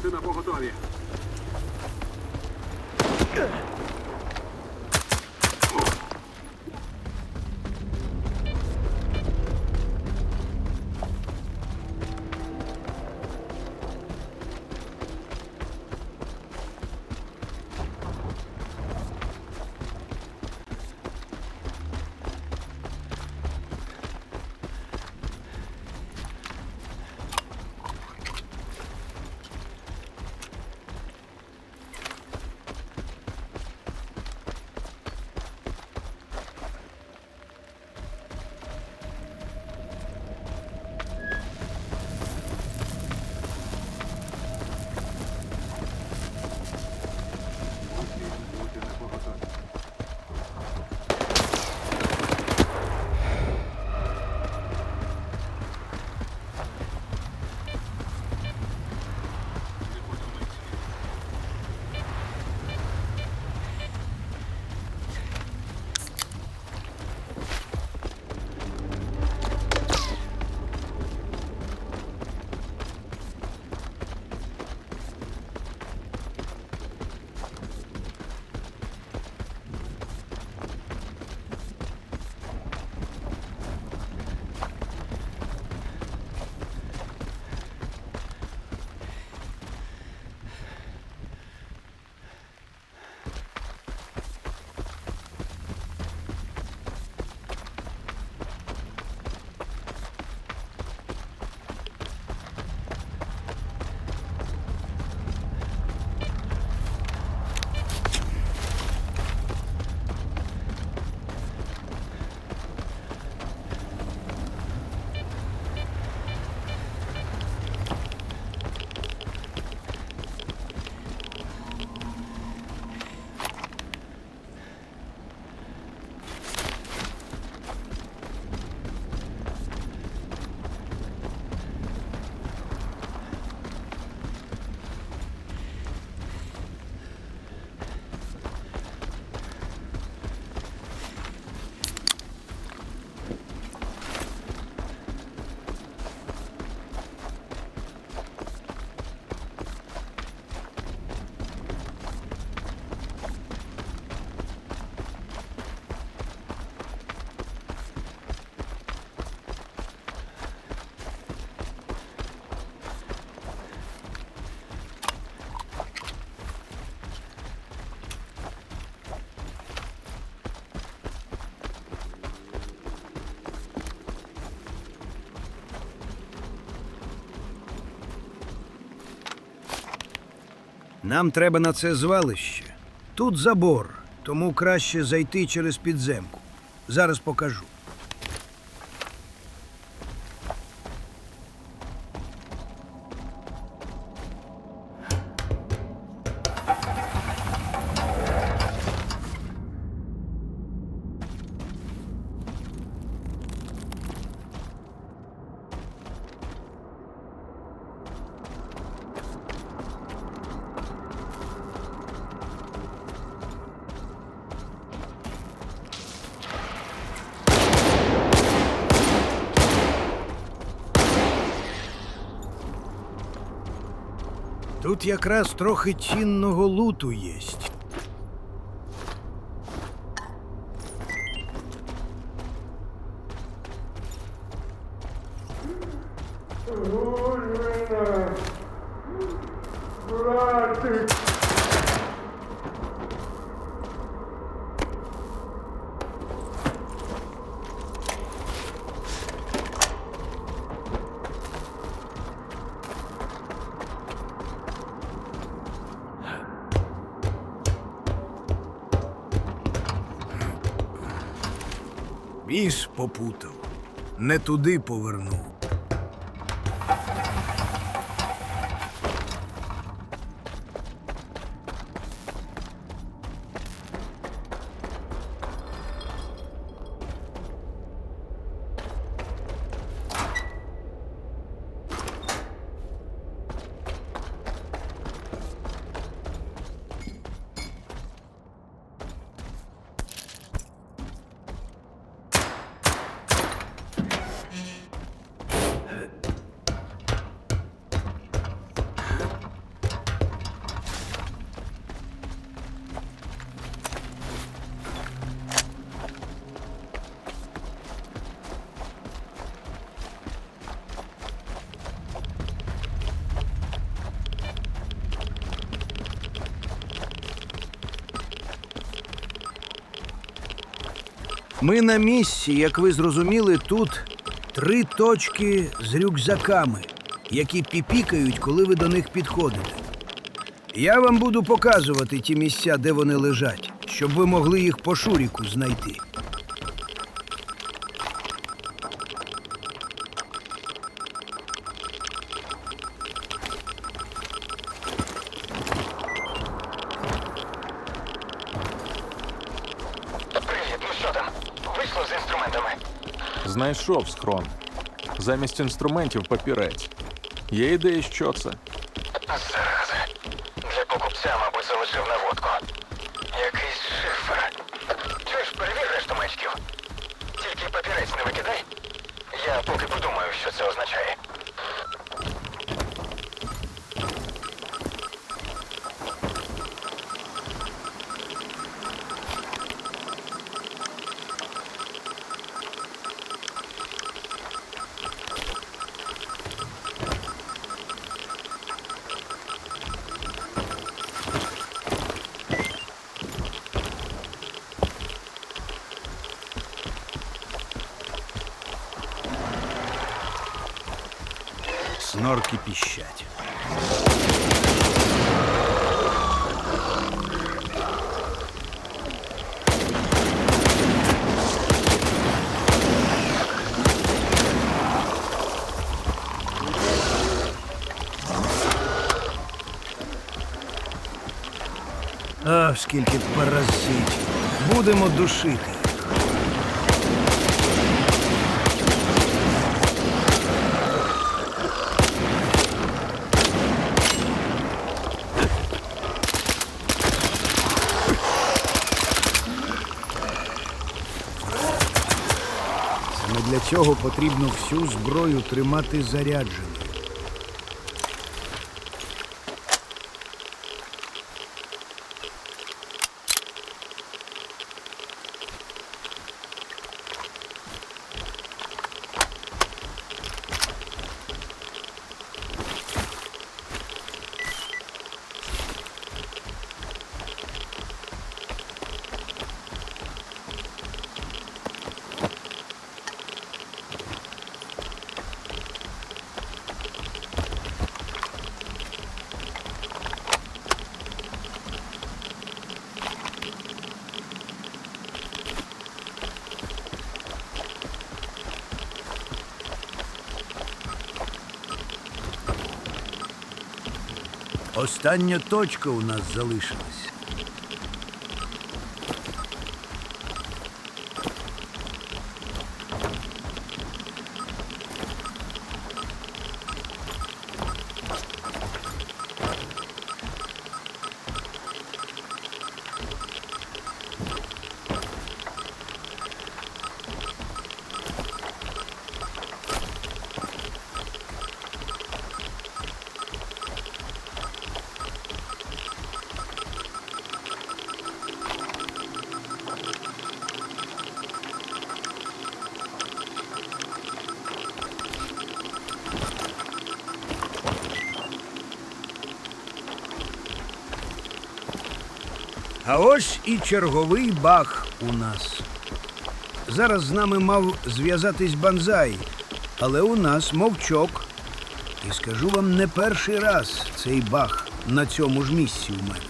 Бути на поготові. Бути на поготові. Нам треба на це звалище. Тут забор, тому краще зайти через підземку. Зараз покажу. Тут якраз трохи цінного луту єсть. Віз попутав. Не туди повернув. Ми на місці, як ви зрозуміли, тут 3 точки з рюкзаками, які піпікають, коли ви до них підходите. Я вам буду показувати ті місця, де вони лежать, щоб ви могли їх по шуріку знайти. Привіт, ну що там? Вийшло з інструментами? Знайшов схрон. Замість інструментів папірець. Є ідеї, що це? Зараза. Для покупця, мабуть, залишив наводку. Якийсь шифр. Чуєш, перевір решту мечків. Тільки папірець не викидай. Я поки подумаю, що це означає. Снорки піщать. Ах, скільки паразитів. Будемо душити. Саме для цього потрібно всю зброю тримати зарядженою. Остання точка у нас залишилась. А ось і черговий баг у нас. Зараз з нами мав зв'язатись Банзай, але у нас мовчок. І скажу вам, не перший раз цей баг на цьому ж місці у мене.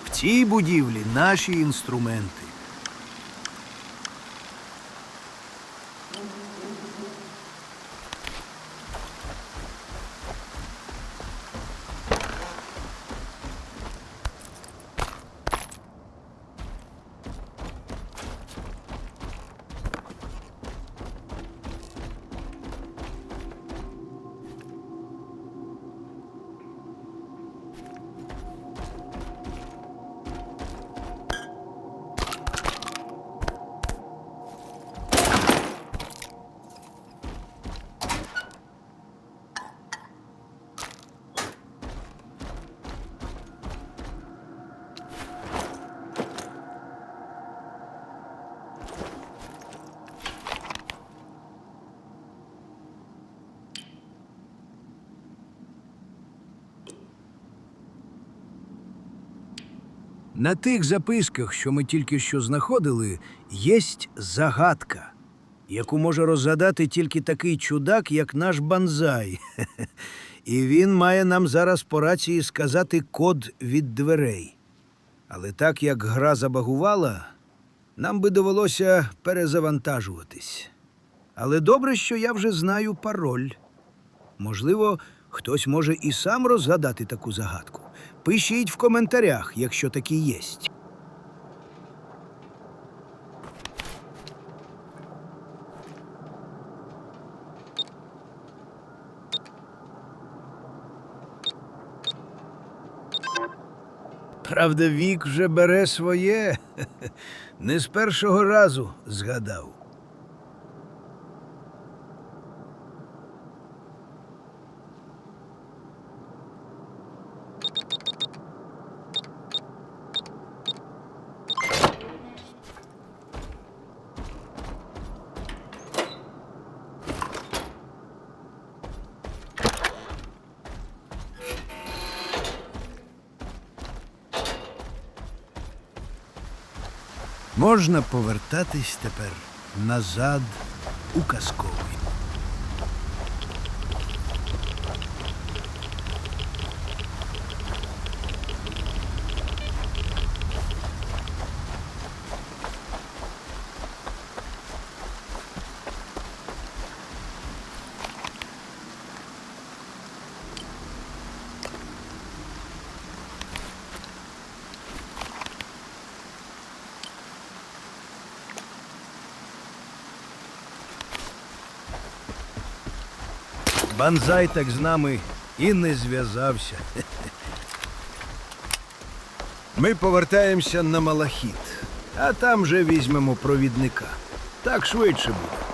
В цій будівлі наші інструменти. На тих записках, що ми тільки що знаходили, єсть загадка, яку може розгадати тільки такий чудак, як наш Банзай. І він має нам зараз по рації сказати код від дверей. Але так як гра забагувала, нам би довелося перезавантажуватись. Але добре, що я вже знаю пароль. Можливо, хтось може і сам розгадати таку загадку. Пишіть в коментарях, якщо такі єсть. Правда, вік вже бере своє. Не з першого разу згадав. Можна повертатись тепер назад у казковий. Банзай так з нами і не зв'язався. Ми повертаємося на Малахіт, а там вже візьмемо провідника. Так швидше буде.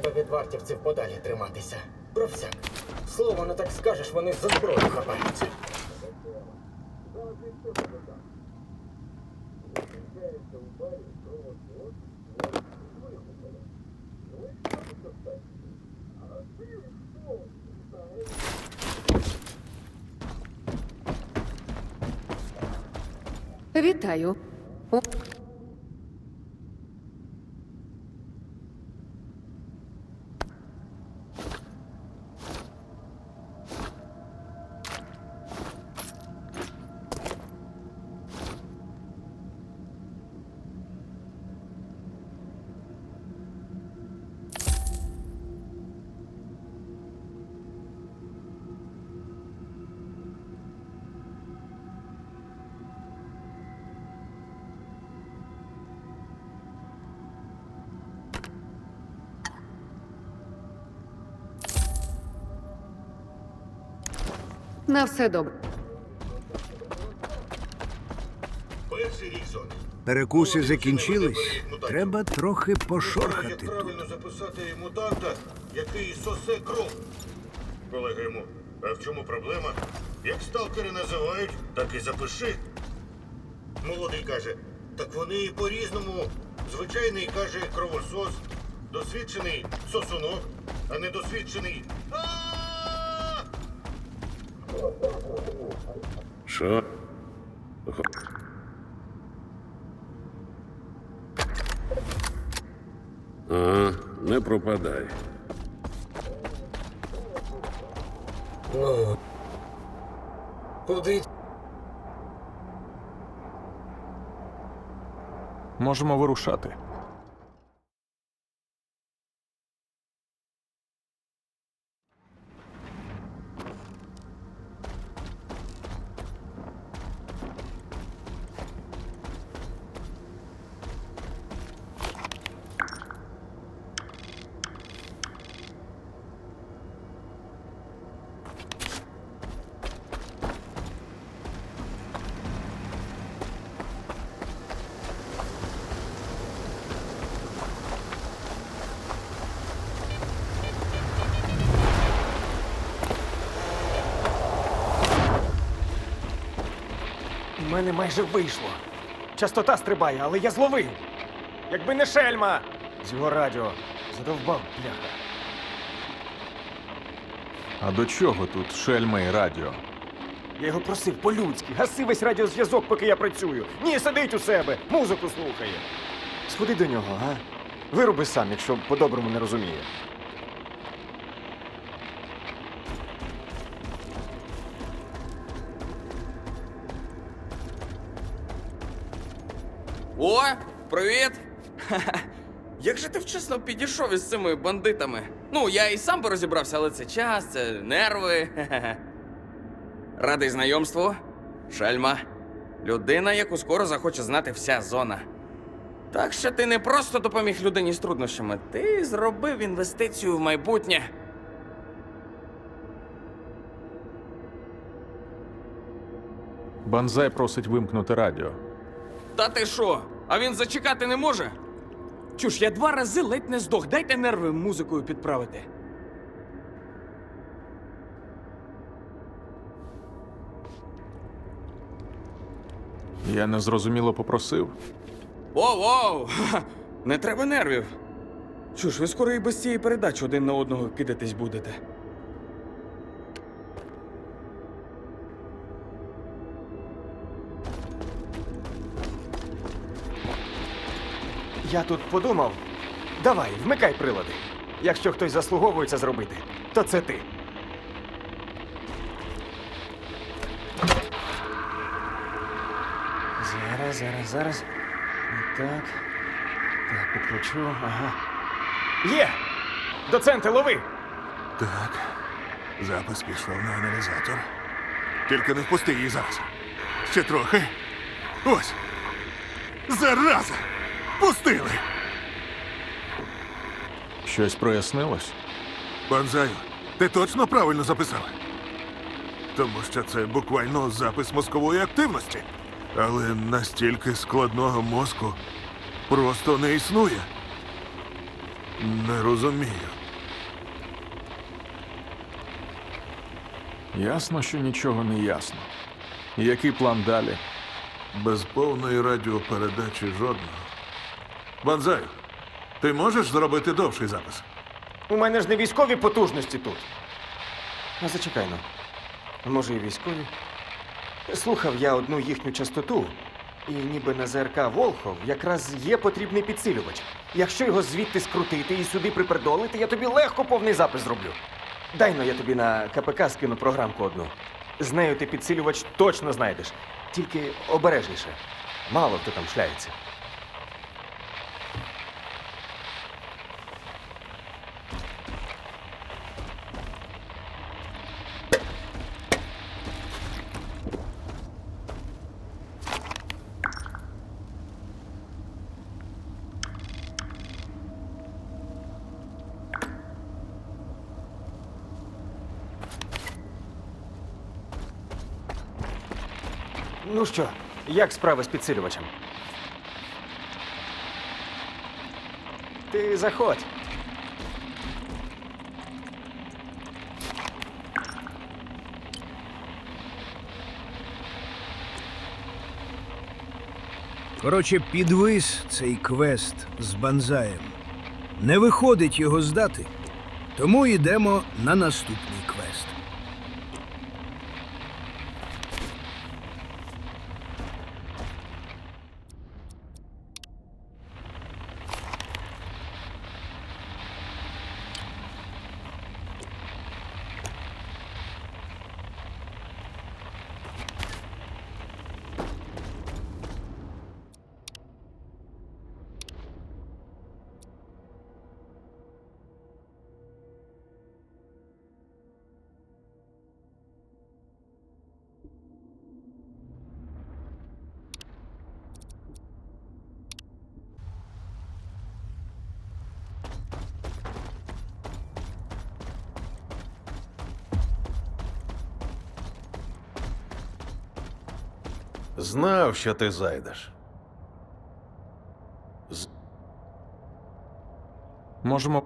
Треба від вартівців подалі триматися. Про всяк. Слово не так скажеш, вони за зброю хапаються. Вітаю. На все добре. Перекуси закінчились. Треба трохи пошорхати тут. Правильно записати мутанта, який сосе кров. Колега йому, а в чому проблема? Як сталкери називають, так і запиши. Молодий каже, так вони і по-різному. Звичайний каже кровосос, досвідчений сосунок, а недосвідчений. Що? Ага, не пропадай. Ну. Куди? Можемо вирушати. У мене майже вийшло. Частота стрибає, але я зловив. Якби не Шельма з його радіо. Задовбав, бляха. А до чого тут шельма і радіо? Я його просив по-людськи. Гаси весь радіозв'язок, поки я працюю. Ні, сидить у себе, музику слухає. Сходи до нього, а? Вируби сам, якщо по-доброму не розуміє. О, привіт! Ха-ха. Як же ти вчасно підійшов із цими бандитами? Ну, я і сам би розібрався, але це час, це нерви. Ха-ха. Радий знайомству. Шельма. Людина, яку скоро захоче знати вся зона. Так що ти не просто допоміг людині з труднощами, ти зробив інвестицію в майбутнє. Банзай просить вимкнути радіо. Та ти що? А він зачекати не може? Чуж, я 2 рази ледь не здох. Дайте нерви музикою підправити. Я незрозуміло попросив. Воу-воу! Ха-ха. Не треба нервів. Чуж, ви скоро і без цієї передачі один на одного кидатись будете. Я тут подумав. Давай, вмикай прилади. Якщо хтось заслуговує це зробити, то це ти. Зараз. Так. Так, підключу. Ага. Є! Доценти, лови! Так, запис пішов на аналізатор. Тільки не впусти її зараз. Ще трохи. Ось. Зараза! Пустили! Щось прояснилось? Банзаю, ти точно правильно записав? Тому що це буквально запис мозкової активності. Але настільки складного мозку просто не існує. Не розумію. Ясно, що нічого не ясно. Який план далі? Без повної радіопередачі жодного. Банзай, ти можеш зробити довший запис? У мене ж не військові потужності тут. Ну, зачекай, ну. Може, і військові? Слухав я одну їхню частоту, і ніби на ЗРК Волхов якраз є потрібний підсилювач. Якщо його звідти скрутити і сюди припердолити, я тобі легко повний запис зроблю. Дай-но я тобі на КПК скину програмку одну. З нею ти підсилювач точно знайдеш. Тільки обережніше. Мало хто там шляється. Ну що, як справи з підсилювачем? Ти заходь. Коротше, підвис цей квест з Банзаєм. Не виходить його здати, тому йдемо на наступний квест. Знав, що ти зайдеш. Можемо.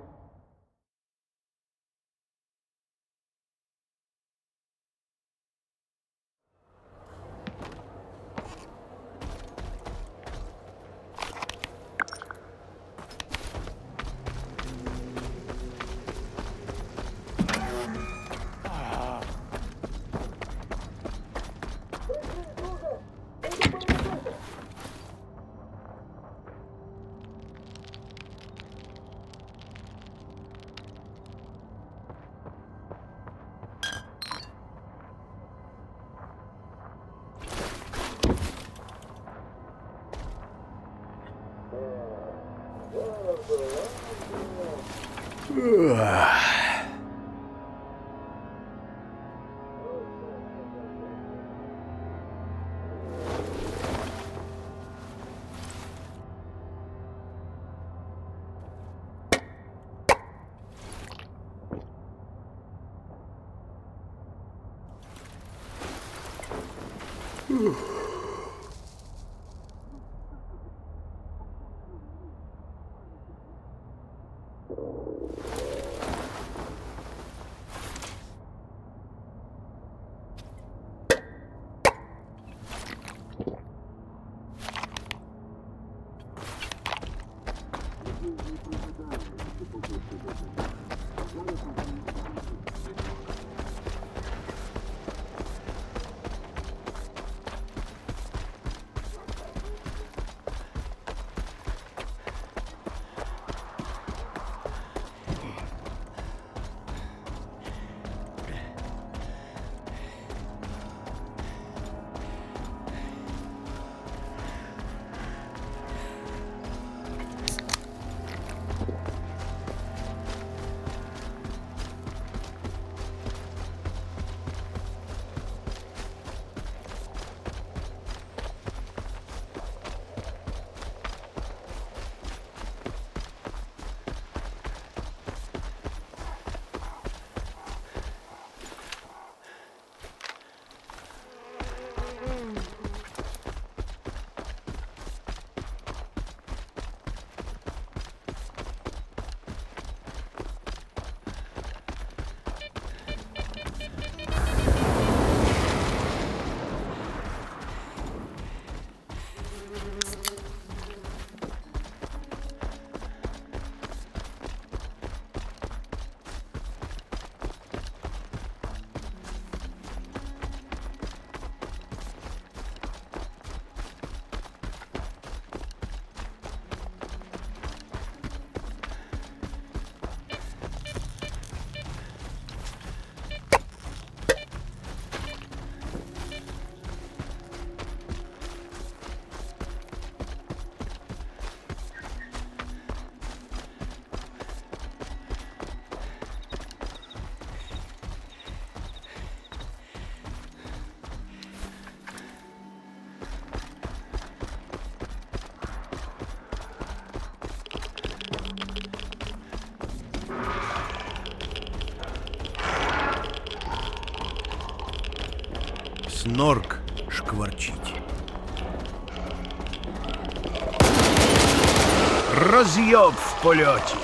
снорк шкварчить. Роз'єб в польоті.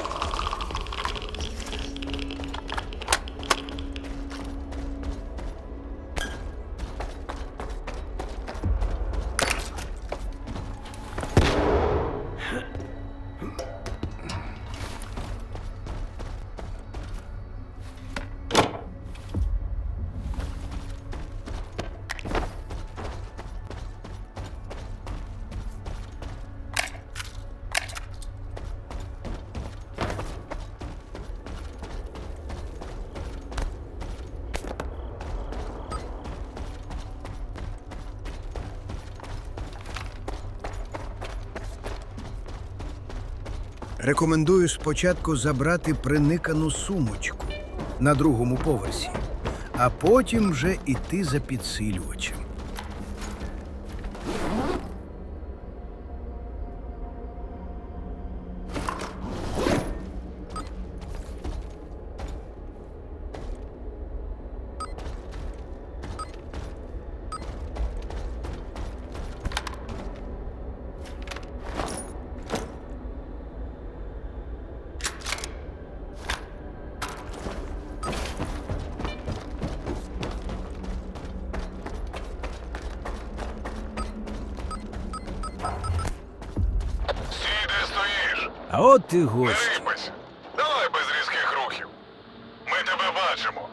Рекомендую спочатку забрати приникану сумочку на другому поверсі, а потім вже йти за підсилювачем. Стій, де стоїш. А от і Не гость. рипись. Давай без різких рухів. Ми тебе бачимо.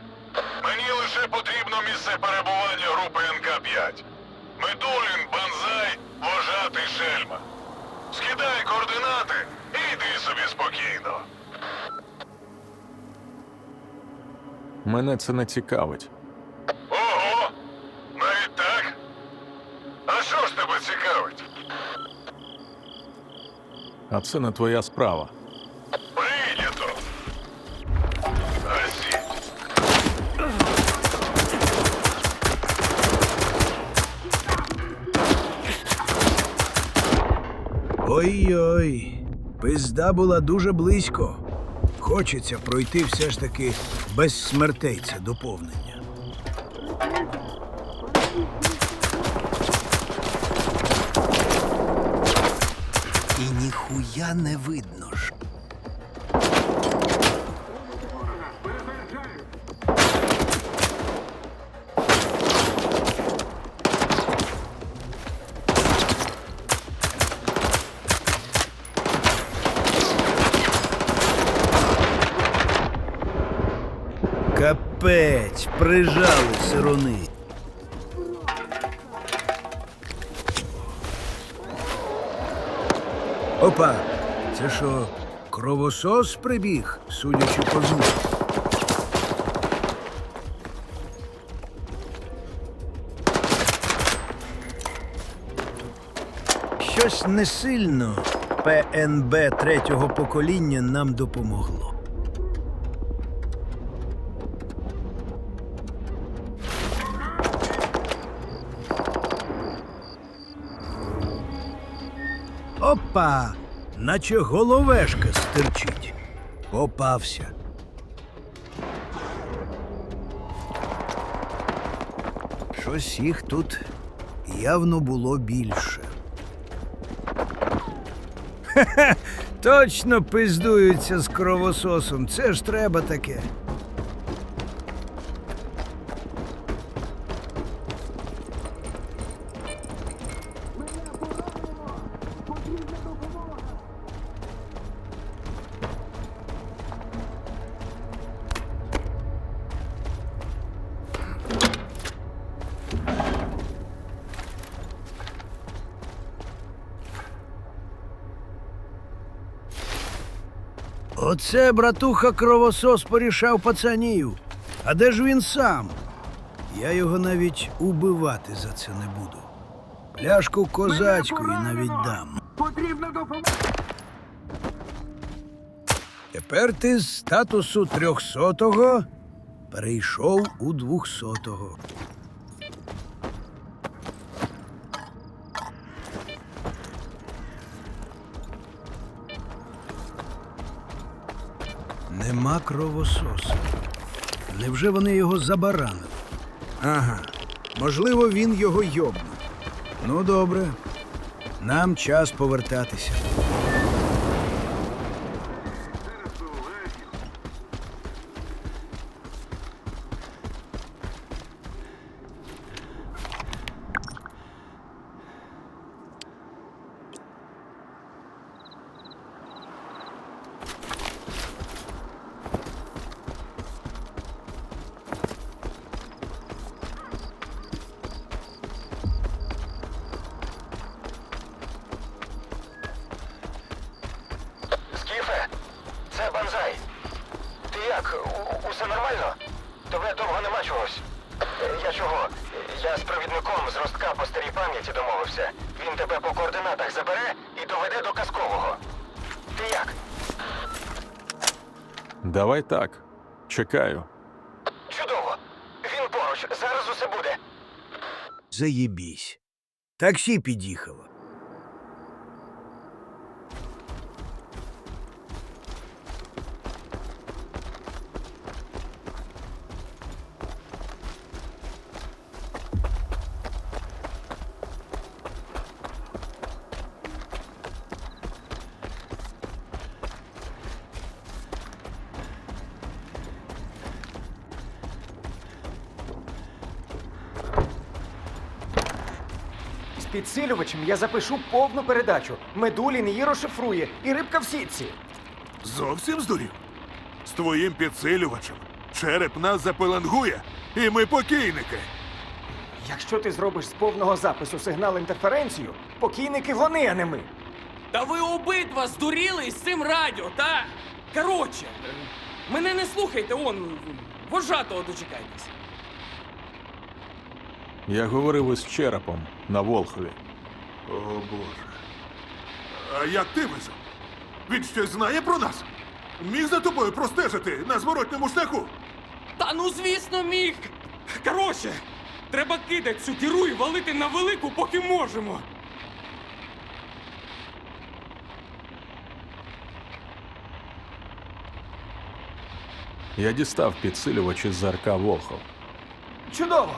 Мені лише потрібно місце перебування групи НК-5. Медулін, Банзай, Вожатий, Шельма. Скидай координати і йди собі спокійно. Мене це не цікавить. Ого! Навіть так? А що ж тебе цікавить? А це не твоя справа. Прийнято. Гасіть. Ой-ой, пизда була дуже близько. Хочеться пройти все ж таки без смертей це доповнення. І ніхуя не видно ж. Капець, прижали сирони. Опа, це що, кровосос прибіг, судячи по звуку? Щось не сильно ПНБ третього покоління нам допомогло. Опа! Наче головешка стирчить. Попався. Щось їх тут явно було більше. Хе-хе! Точно пиздуються з кровососом. Це ж треба таке. Оце, братуха, кровосос порішав пацанів. А де ж він сам? Я його навіть убивати за це не буду. Пляшку козацької навіть дам. Потрібна допомога. Тепер ти з статусу 300-го перейшов у 200-го. Нема кровососа. Невже вони його забаранили? Ага, Можливо, він його йобнув. Ну, добре. Нам час повертатися. Скіфе, це Банзай. Ти як? Усе нормально? Тебе довго нема чогось. Я чого? Я з провідником з ростка по старій пам'яті домовився. Він тебе по координатах забере і доведе до казкового. Ти як? Давай так. Чекаю. Чудово. Він поруч. Зараз усе буде. Заєбісь. Таксі під'їхало. З підсилювачем я запишу повну передачу. Медулін її розшифрує, і рибка в сітці. Зовсім здурів? З твоїм підсилювачем череп нас запеленгує, і ми покійники. Якщо ти зробиш з повного запису сигнал інтерференцію, покійники вони, а не ми. Та ви обидва здуріли з цим радіо, та? Коротше, мене не слухайте, вожатого дочекайтесь. Я говорив із черепом на Волхові. О, Боже. А як ти вижив? Він щось знає про нас? Міг за тобою простежити на зворотньому шляху? Та ну звісно міг. Коротше, треба кидати цю діру і валити на велику, поки можемо. Я дістав підсилювач із ЗРК Волхов. Чудово!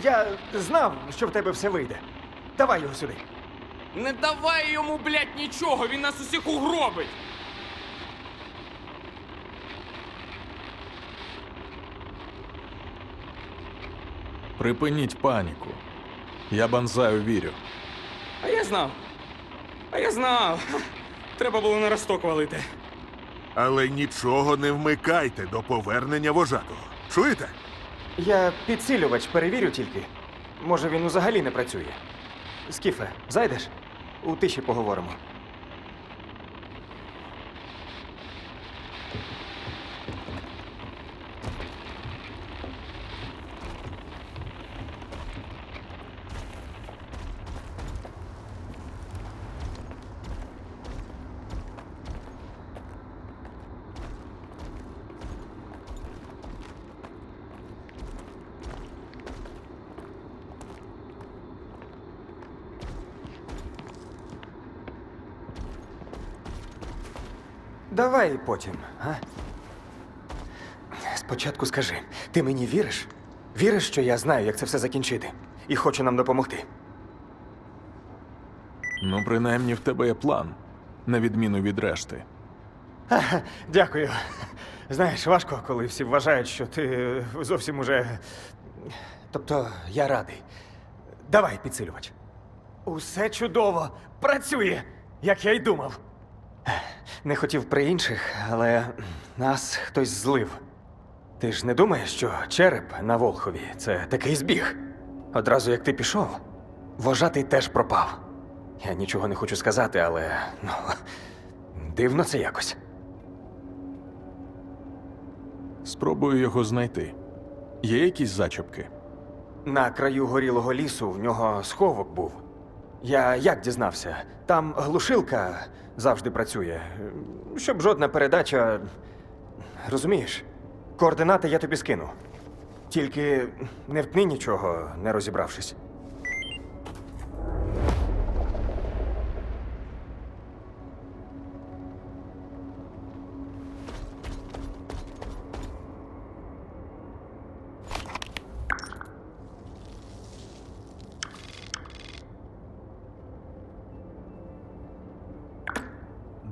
Я знав, що в тебе все вийде. Давай його сюди. Не давай йому, блядь, нічого, він нас усіх угробить. Припиніть паніку. Я Банзаю вірю. А я знав. Треба було на росток валити. Але нічого не вмикайте до повернення вожатого. Чуєте? Я підсилювач перевірю тільки. Може, він взагалі не працює. Скіфе, зайдеш? У тиші поговоримо. Давай потім, а? Спочатку скажи, ти мені віриш? Віриш, що я знаю, як це все закінчити? І хочу нам допомогти? Ну, принаймні в тебе є план, на відміну від решти. Дякую. Знаєш, важко, коли всі вважають, що ти зовсім уже. Тобто, я радий. Давай, підсилювач. Усе чудово! Працює, як я й думав. Не хотів при інших, але нас хтось злив. Ти ж не думаєш, що череп на Волхові – це такий збіг? Одразу як ти пішов, вожатий теж пропав. Я нічого не хочу сказати, але дивно це якось. Спробую його знайти. Є якісь зачіпки? На краю горілого лісу в нього сховок був. Я як дізнався? Там глушилка завжди працює, щоб жодна передача. Розумієш? Координати я тобі скину. Тільки не втни нічого, не розібравшись.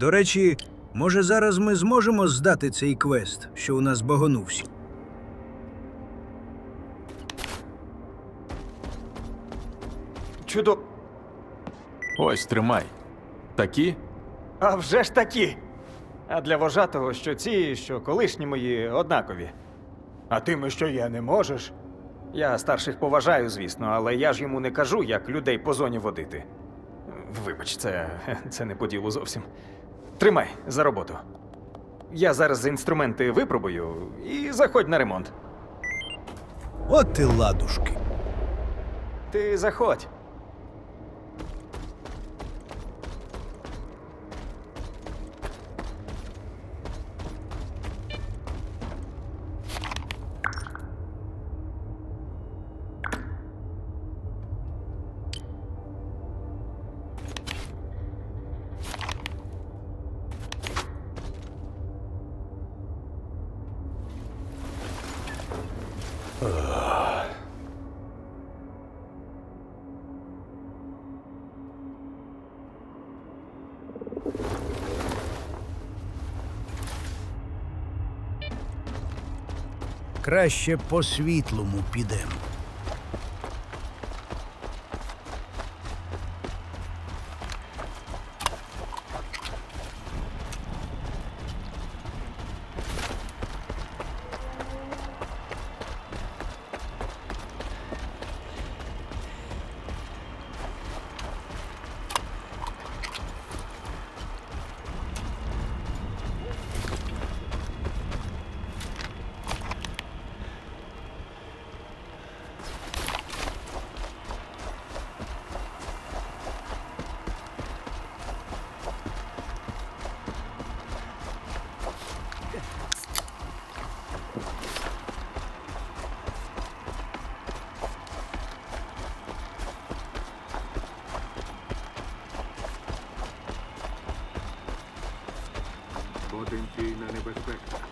До речі, може зараз ми зможемо здати цей квест, що у нас багонувся? Чудо. Ось, тримай. Такі? А вже ж такі. А для вожатого, що ці, що колишні мої однакові. А тими, що є, не можеш. Я старших поважаю, звісно, але я ж йому не кажу, як людей по зоні водити. Вибач, це не по ділу зовсім. Тримай за роботу. Я зараз інструменти випробую і заходь на ремонт. От ти ладушки. Ти заходь. Краще по світлому підемо. Потенційна небезпека.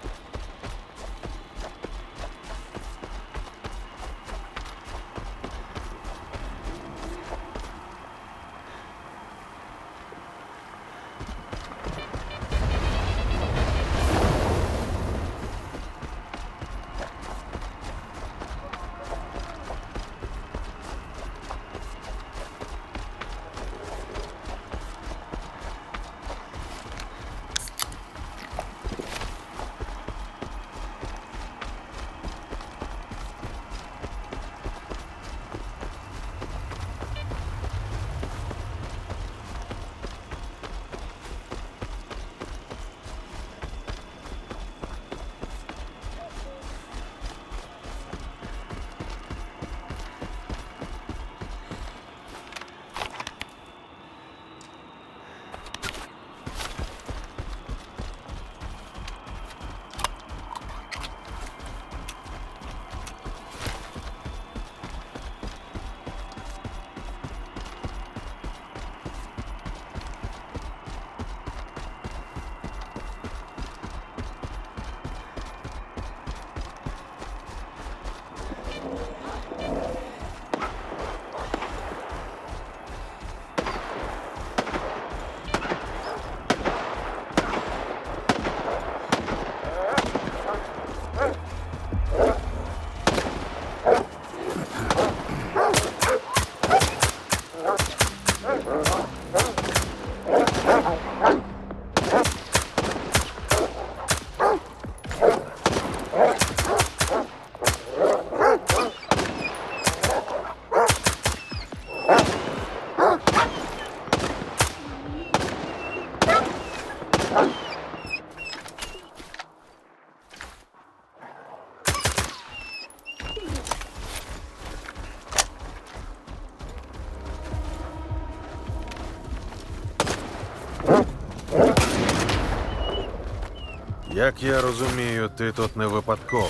Як я розумію, ти тут не випадково.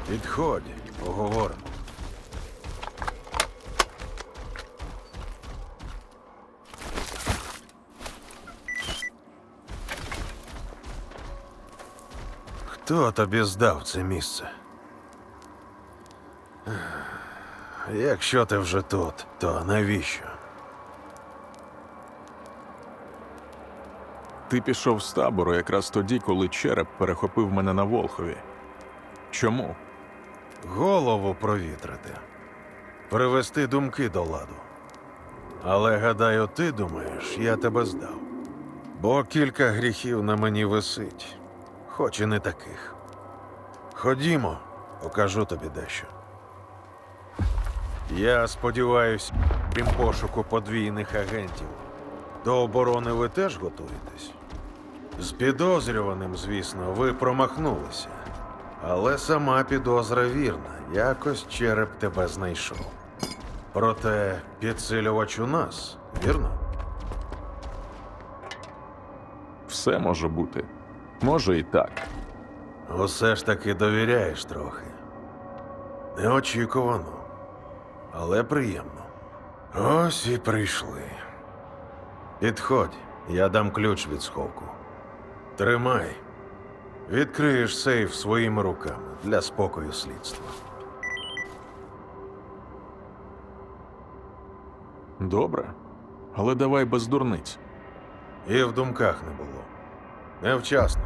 Підходь, поговоримо. Хто тобі здав це місце? Якщо ти вже тут, то навіщо? Ти пішов з табору якраз тоді, коли череп перехопив мене на Волхові. Чому? Голову провітрити. Привести думки до ладу. Але, гадаю, ти думаєш, я тебе здав. Бо кілька гріхів на мені висить, хоч і не таких. Ходімо, покажу тобі дещо. Я сподіваюся, крім пошуку подвійних агентів, до оборони ви теж готуєтесь? З підозрюваним, звісно, ви промахнулися. Але сама підозра вірна. Якось череп тебе знайшов. Проте підсилювач у нас, вірно? Все може бути. Може і так. Усе ж таки довіряєш трохи. Неочікувано, але приємно. Ось і прийшли. Підходь, я дам ключ від сховку. Тримай. Відкриєш сейф своїми руками для спокою слідства. Добре. Але давай без дурниць. І в думках не було. Невчасно.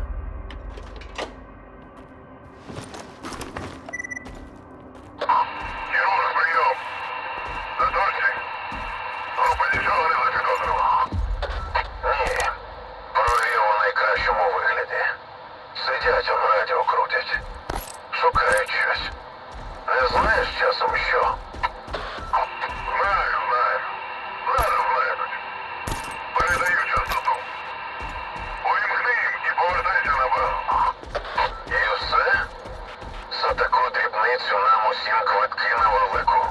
Хірург, прийом. Заточник. Група нічого не запідозрила. Ні. Провів у найкращому вигляді. Сидять, он радіо крутять. Шукають щось. Не знаєш часом що? Знаю. Зараз знайдуть. Передаю частоту. Увімкни їм і повертайся на базу. І все? За таку дрібницю нам усім квитки на велику.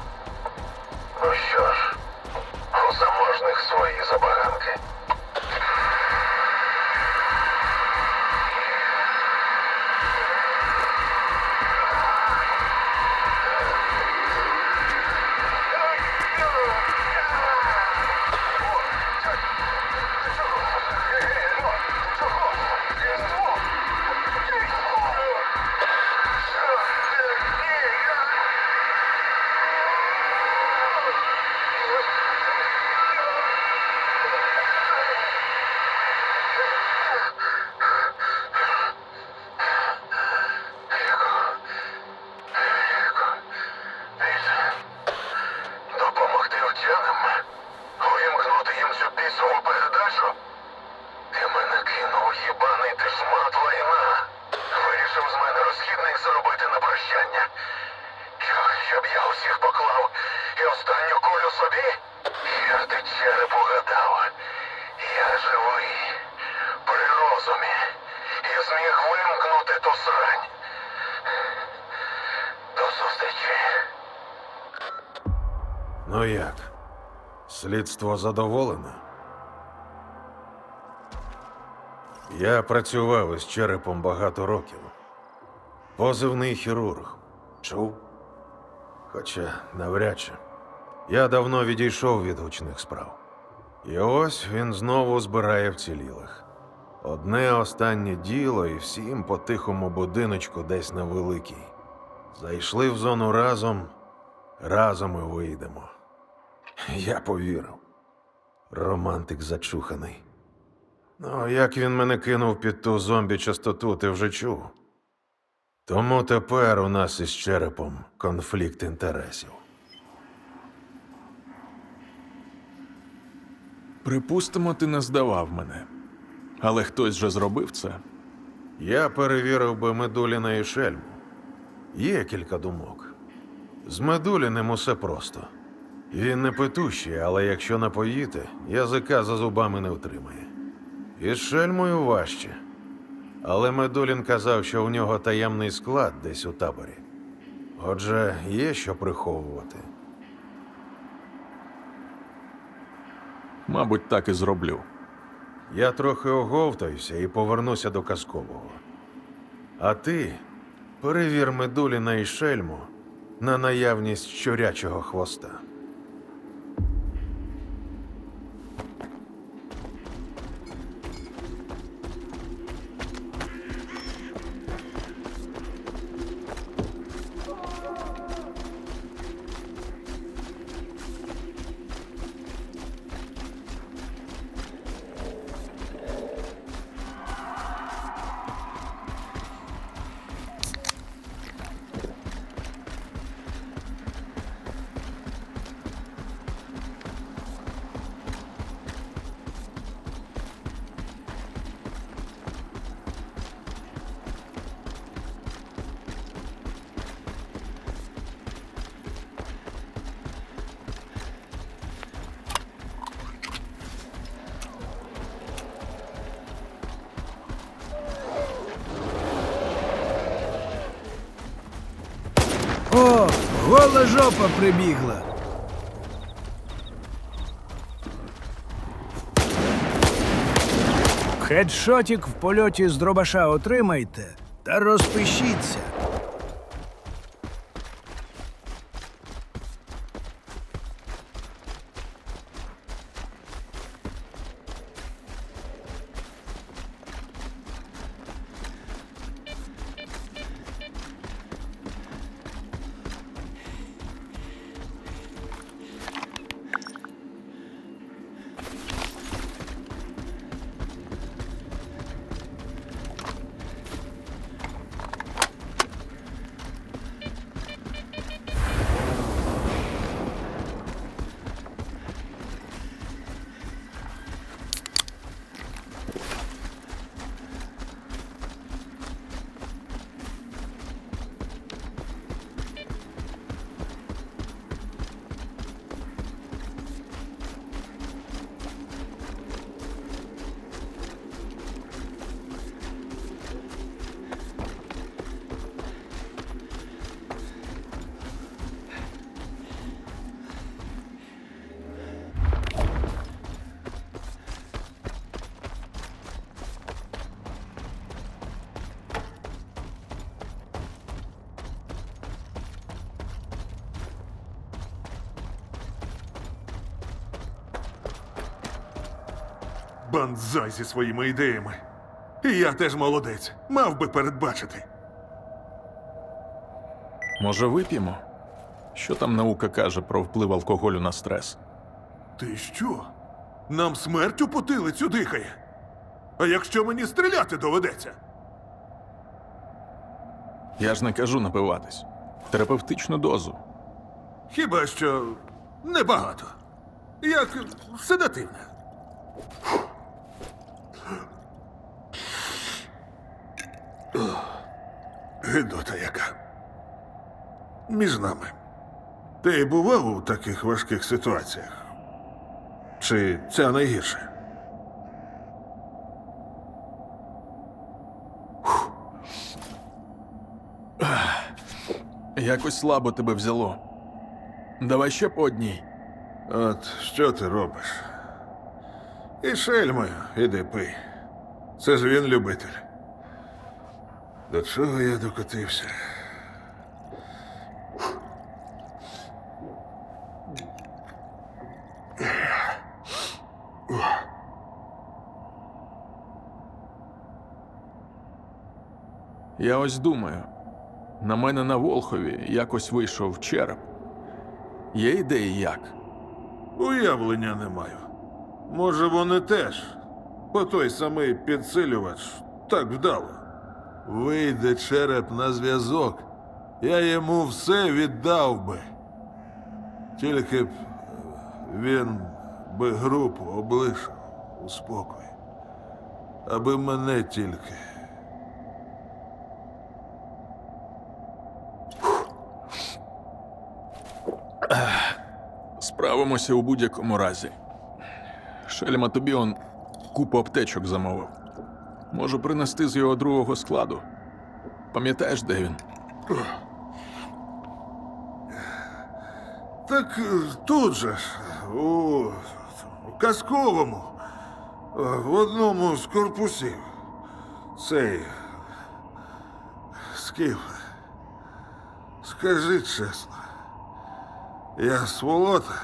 Ну що ж, у заможних свої забаганки. Допомогти втянам? Увімкнути їм цю бісову передачу? Ти мене кинув, їбаний ти шмат лайна. Вирішив з мене розхідник зробити на прощання. Щоб я усіх поклав і останню кулю собі? Я ти череп угадав. Я живий, при розумі, і зміг вимкнути ту срань. До зустрічі. Ну як? Слідство задоволене? Я працював із черепом багато років. Позивний хірург. Чув? Хоча навряд чи. Я давно відійшов від гучних справ. І ось він знову збирає вцілілих. Одне останнє діло і всім по тихому будиночку десь на Великій. Зайшли в зону разом, разом і вийдемо. Я повірив. Романтик зачуханий. Ну, як він мене кинув під ту зомбі-частоту, ти вже чув. Тому тепер у нас із черепом конфлікт інтересів. Припустимо, ти не здавав мене. Але хтось же зробив це. Я перевірив би Медуліна і Шельму. Є кілька думок. З Медуліним усе просто. Він не петущий, але якщо напоїти, язика за зубами не втримає. І з Шельмою важче. Але Медулін казав, що у нього таємний склад десь у таборі. Отже, є що приховувати. Мабуть, так і зроблю. Я трохи оговтаюся і повернуся до казкового. А ти перевір Медуліна і Шельму на наявність щурячого хвоста. Гола жопа прибігла. Хедшотік в польоті з дробаша отримайте та розпишіться. Банзай зі своїми ідеями. І я теж молодець. Мав би передбачити. Може, вип'ємо? Що там наука каже про вплив алкоголю на стрес? Ти що? Нам смерть у потилицю дихає. А якщо мені стріляти доведеться? Я ж не кажу напиватись. Терапевтичну дозу. Хіба що небагато. Як седативне. Гидота яка. Між нами. Ти бував у таких важких ситуаціях? Чи це найгірше? Якось слабо тебе взяло. Давай ще по одній. От що ти робиш? І шельмою, іди пий. Це ж він любитель. До чого я докотився? Я ось думаю. На мене на Волхові якось вийшов череп. Є ідеї як? Уявлення не маю. Може, вони теж. По той самий підсилювач так вдало. Вийде череп на зв'язок, я йому все віддав би. Тільки б він би групу облишив у спокої. Аби мене тільки. Справимося у будь-якому разі. Шельма тобі он купу аптечок замовив. Можу принести з його другого складу. Пам'ятаєш, де він? Так тут же ж, у казковому, в одному з корпусів. Цей Скіф, скажи чесно, я сволота?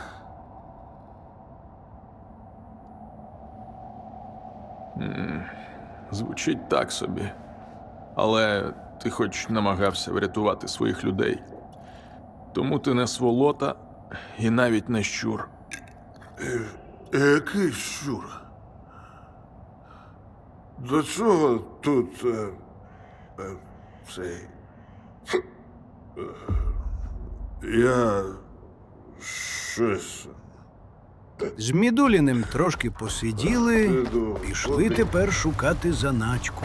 Звучить так собі. Але ти хоч намагався врятувати своїх людей. Тому ти не сволота і навіть не щур. Який щур? До чого тут цей... Я щось... З Мідуліним трошки посиділи, пішли тепер шукати заначку.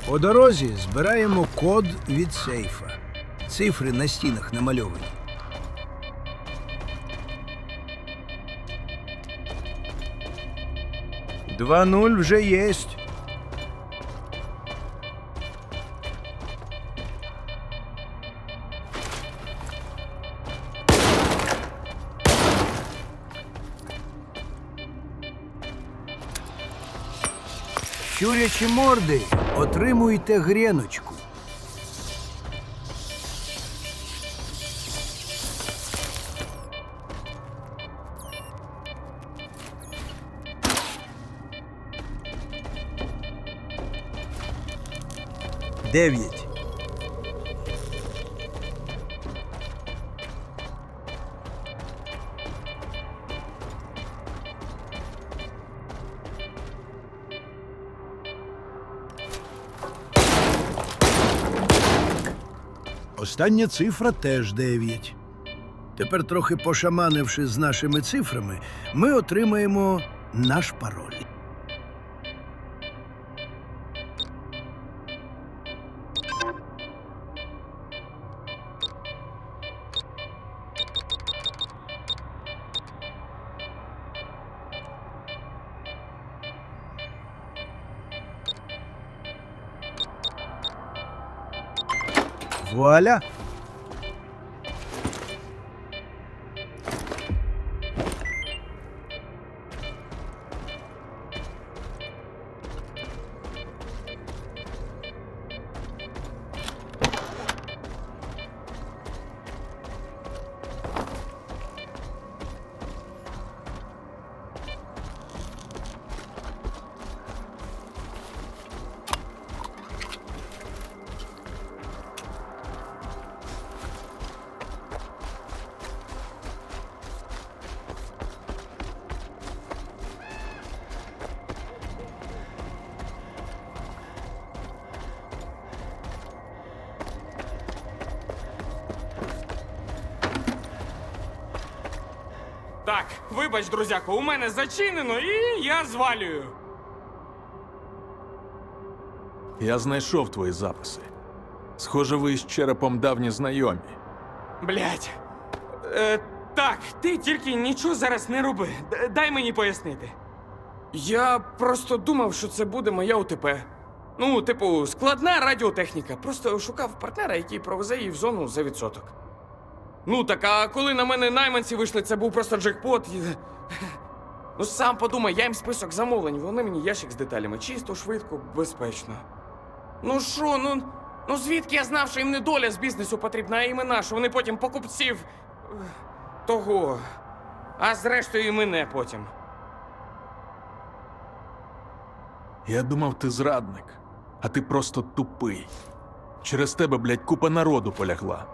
По дорозі збираємо код від сейфа. Цифри на стінах намальовані. Два нуль вже єсть. Щурячі морди, отримуйте гріночку. Дев'ять. Остання цифра теж 9. Тепер, трохи пошаманивши з нашими цифрами, ми отримаємо наш пароль. Вуаля! Так, вибач, друзяко, у мене зачинено і я звалюю. Я знайшов твої записи. Схоже, ви з черепом давні знайомі. Блядь. Так, ти тільки нічого зараз не роби. Дай мені пояснити. Я просто думав, що це буде моя ОТП. Ну, типу, складна радіотехніка. Просто шукав партнера, який провезе її в зону за відсоток. Ну так, а коли на мене найманці вийшли, це був просто джекпот. Ну сам подумай, я їм список замовлень, вони мені ящик з деталями. Чисто, швидко, безпечно. Ну що, ну звідки я знав, що їм не доля з бізнесу потрібна, а імена, що вони потім покупців того. А зрештою і мене потім. Я думав, ти зрадник, а ти просто тупий. Через тебе, блядь, купа народу полягла.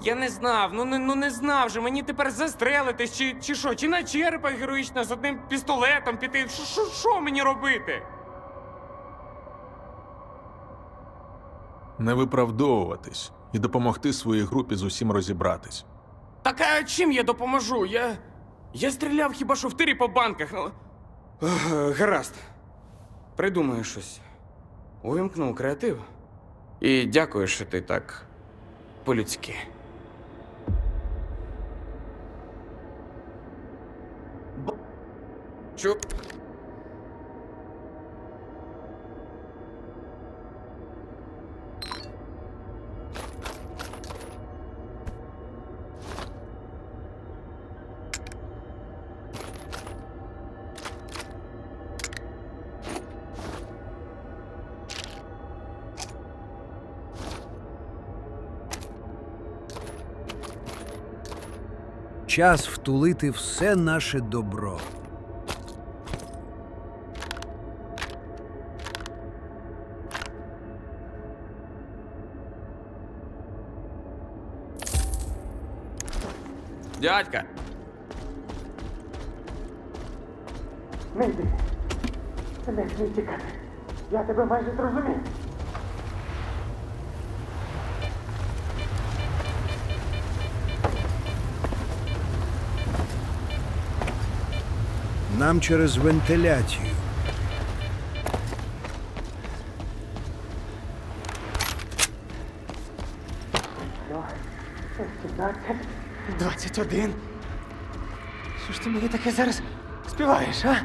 Я не знав, не знав же, мені тепер застрелитись, чи що, чи на черепа героїчно з одним пістолетом піти, що мені робити? Не виправдовуватись і допомогти своїй групі з усім розібратись. Так а чим я допоможу? Я стріляв хіба що в тирі по банках. Ну... Гаразд. Придумаю щось. Увімкну креатив. І дякую, що ти так по-людськи. Чуп. Час втулити все наше добро. Дядька. Не йди. Не смій тікати. Я тебе майже зрозумів. Нам через вентиляцію. 17. 21. Що ж ти мені таке зараз співаєш, а?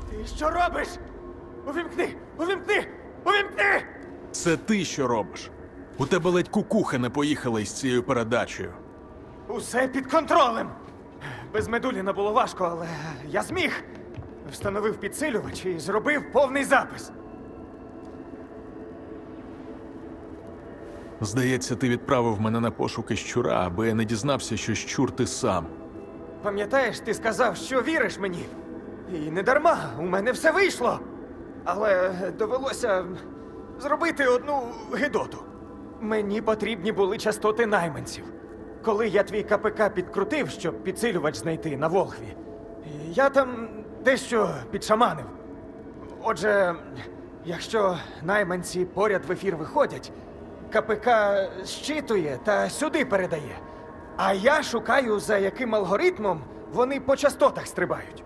Ти що робиш? Увімкни! Увімкни! Увімкни! Це ти що робиш? У тебе ледь кукуха не поїхала із цією передачею. Усе під контролем. Без Медуліна було важко, але я зміг. Встановив підсилювач і зробив повний запис. Здається, ти відправив мене на пошуки щура, аби я не дізнався, що щур ти сам. Пам'ятаєш, ти сказав, що віриш мені? І не дарма, у мене все вийшло. Але довелося зробити одну гидоту. Мені потрібні були частоти найманців. Коли я твій КПК підкрутив, щоб підсилювач знайти на Волхві, я там дещо підшаманив. Отже, якщо найманці поряд в ефір виходять, КПК щитує та сюди передає. А я шукаю, за яким алгоритмом вони по частотах стрибають.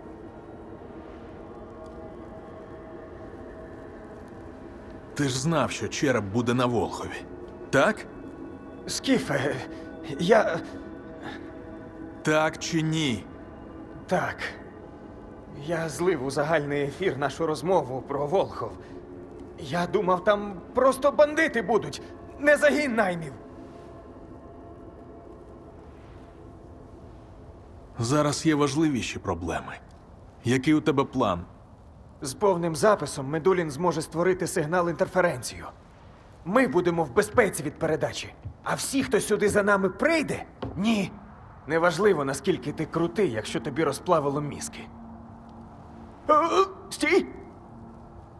Ти ж знав, що череп буде на Волхові. Так? Скіфе, я... Так чи ні? Так. Я злив у загальний ефір нашу розмову про Волхов. Я думав, там просто бандити будуть, не загін наймів. Зараз є важливіші проблеми. Який у тебе план? З повним записом Медулін зможе створити сигнал-інтерференцію. Ми будемо в безпеці від передачі. А всі, хто сюди за нами прийде, ні. Неважливо, наскільки ти крутий, якщо тобі розплавило мізки. Стій!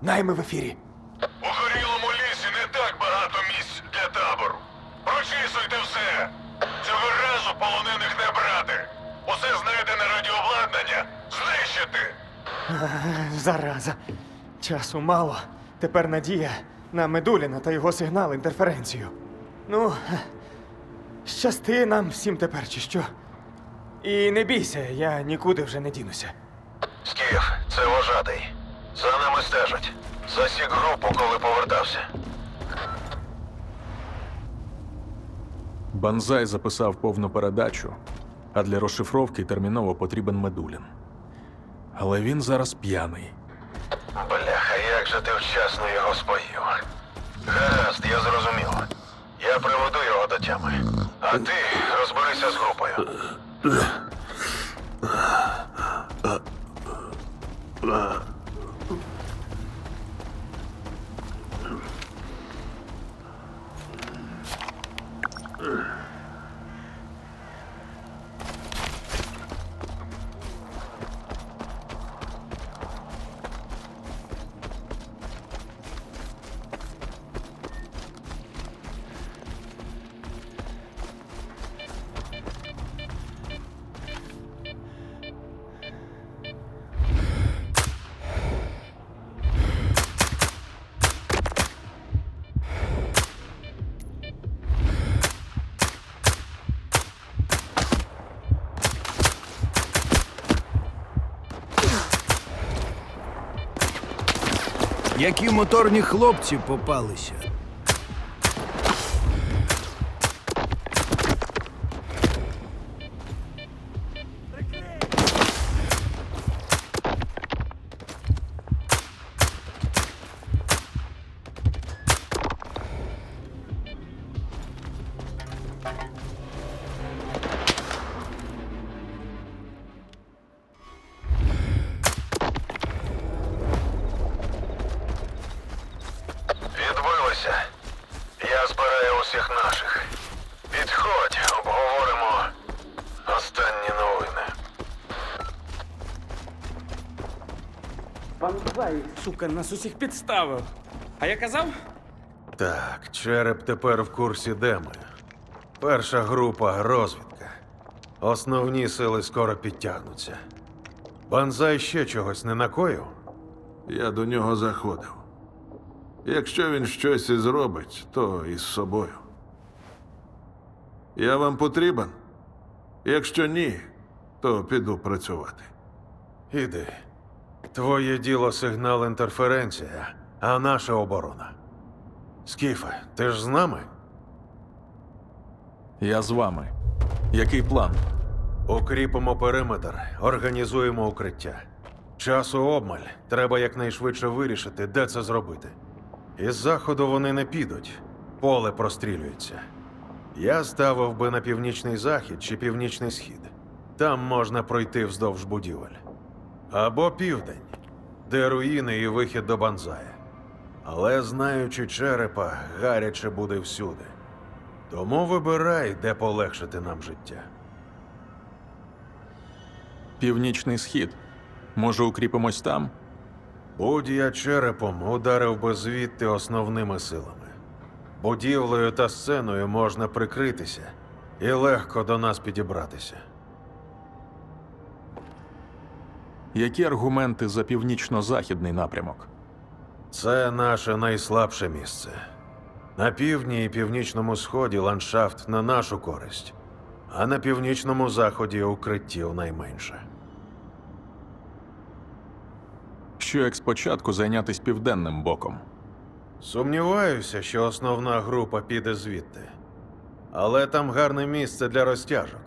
Найми в ефірі. У горілому лісі не так багато місць для табору. Прочісуйте все. Цього разу полонених не брати. Усе знайдене радіообладнання знищити. Зараза. Часу мало. Тепер надія на Медуліна та його сигнал-інтерференцію. Ну, щасти нам всім тепер, чи що? І не бійся, я нікуди вже не дінуся. Скіф, це вожатий. За нами стежать. Засік групу, коли повертався. Банзай записав повну передачу, а для розшифровки терміново потрібен Медулін. Але він зараз п'яний. Бляха, як же ти вчасно його споїв. Гаразд, я зрозумів. Я приведу його до тями. А ти розберися з групою. Які моторні хлопці попалися. Відбилося. Я збираю усіх наших. Підходь, обговоримо останні новини. Банзай, сука, нас усіх підставив. А я казав? Так, череп тепер в курсі, де ми. Перша група розвідка. Основні сили скоро підтягнуться. Банзай ще чогось не накоїв? Я до нього заходив. Якщо він щось і зробить, то із собою. Я вам потрібен? Якщо ні, то піду працювати. Іди. Твоє діло сигнал інтерференція, а наша оборона. Скіфе, ти ж з нами? Я з вами. Який план? Укріпимо периметр, організуємо укриття. Часу обмаль, треба якнайшвидше вирішити, де це зробити. Із заходу вони не підуть, поле прострілюється. Я ставив би на північний захід чи північний схід. Там можна пройти вздовж будівель. Або південь, де руїни і вихід до Банзая. Але, знаючи черепа, гаряче буде всюди. Тому вибирай, де полегшити нам життя. Північний схід. Може, укріпимось там? Будь я черепом, ударив би звідти основними силами. Будівлею та сценою можна прикритися і легко до нас підібратися. Які аргументи за північно-західний напрямок? Це наше найслабше місце. На півдні і північному сході ландшафт на нашу користь, а на північному заході укриттів найменше. Що як спочатку зайнятись південним боком? Сумніваюся, що основна група піде звідти. Але там гарне місце для розтяжок.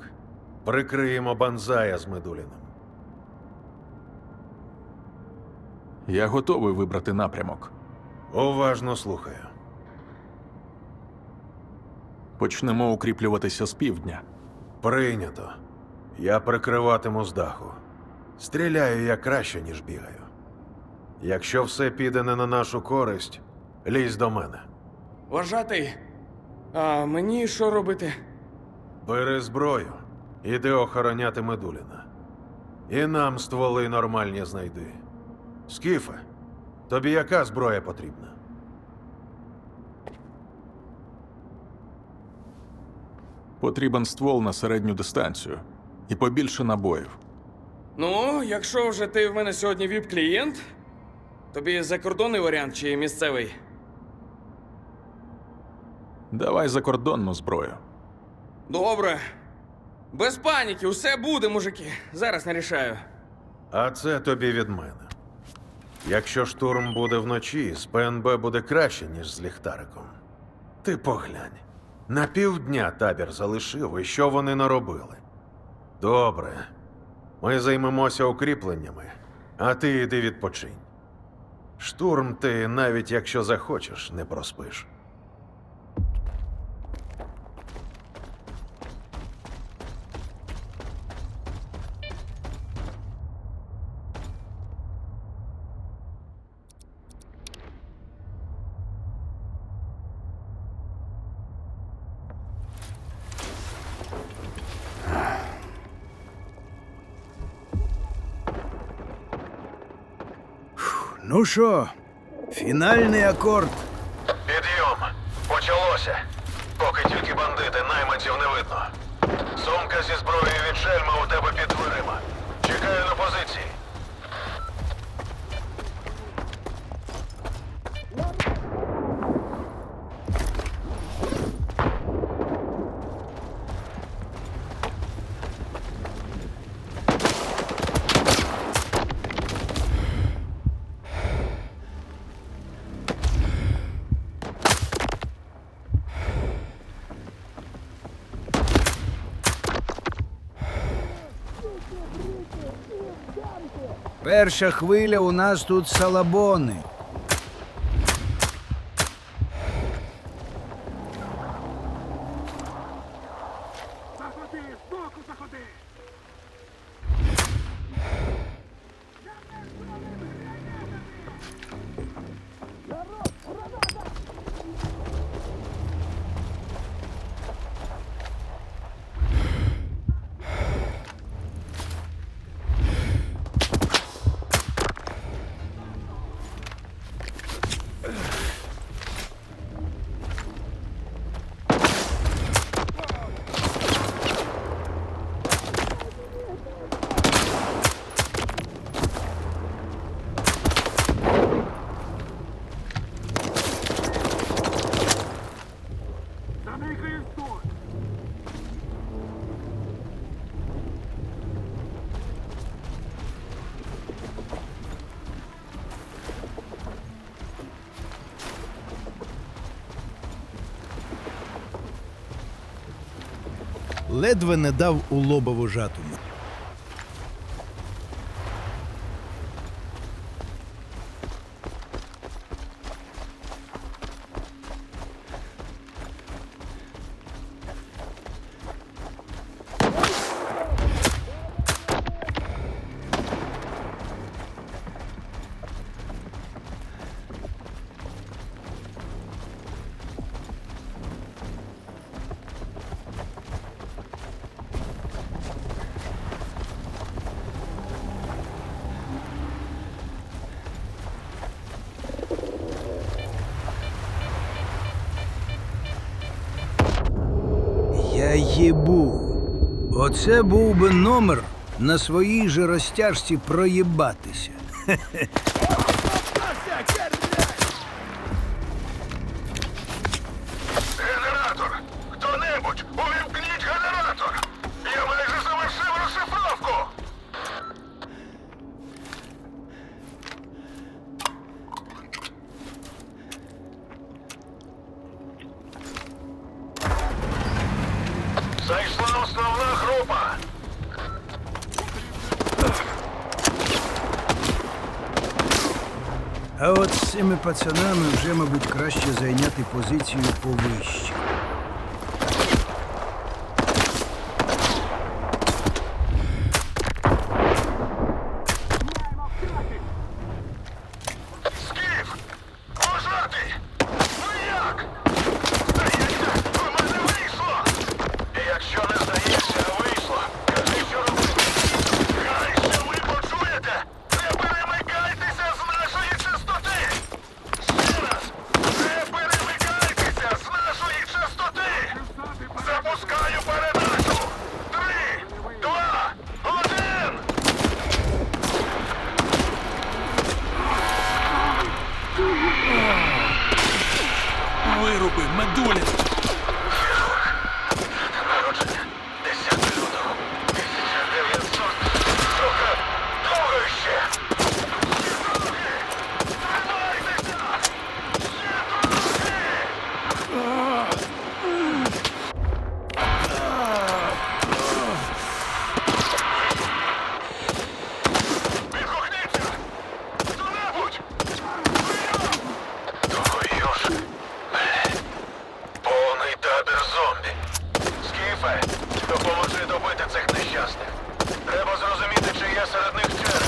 Прикриємо Банзая з Медуліним. Я готовий вибрати напрямок. Уважно слухаю. Почнемо укріплюватися з півдня. Прийнято. Я прикриватиму з даху. Стріляю я краще, ніж бігаю. Якщо все піде не на нашу користь, лізь до мене. Вважатий. А мені що робити? Бери зброю, іди охороняти Медуліна. І нам стволи нормальні знайди. Скіфе, тобі яка зброя потрібна? Потрібен ствол на середню дистанцію. І побільше набоїв. Ну, якщо вже ти в мене сьогодні віп-клієнт, тобі закордонний варіант чи місцевий? Давай закордонну зброю. Добре. Без паніки, усе буде, мужики. Зараз нарішаю. А це тобі від мене. Якщо штурм буде вночі, з ПНБ буде краще, ніж з ліхтариком. Ти поглянь. На півдня табір залишив, і що вони наробили? Добре. Ми займемося укріпленнями, а ти йди відпочинь. Штурм ти, навіть якщо захочеш, не проспиш. Ну що, фінальний акорд. Підйом. Почалося. Поки тільки бандити, найманців не видно. Сумка зі зброєю від шельма у тебе під дверима. Чекаю на позиції. Перша хвиля у нас тут салабони. Заходи, збоку заходи! ледве не дав у лобову жатому. Я їбу. Оце був би номер на своїй же розтяжці проїбатися. Генератор! Хто-небудь, увімкніть генератор! Я майже завершив розшифровку! Зайшла основна група! А от з цими пацанами вже, мабуть, краще зайняти позицію повище. Скіф! Вважати! Ну як? Здається, у мене вийшло! І якщо не здається, а вийшло, кажи, що робити. Хай що ви почуєте! Не перемикайтеся з нашої частоти! Ще раз! Не перемикайтеся з нашої частоти! Запускаю передачу! 3, 2, 1! Вируби, медулі! Народження 10 лютого 1900. Сука, довго ще! Ще трохи! Тримайтеся! Ще трохи! Відгукніться! Хто-небудь! Прийом! Твою ж! Повний табір зомбі. Скіфе, допоможи добити цих нещасних. Треба зрозуміти, чи є серед них череп.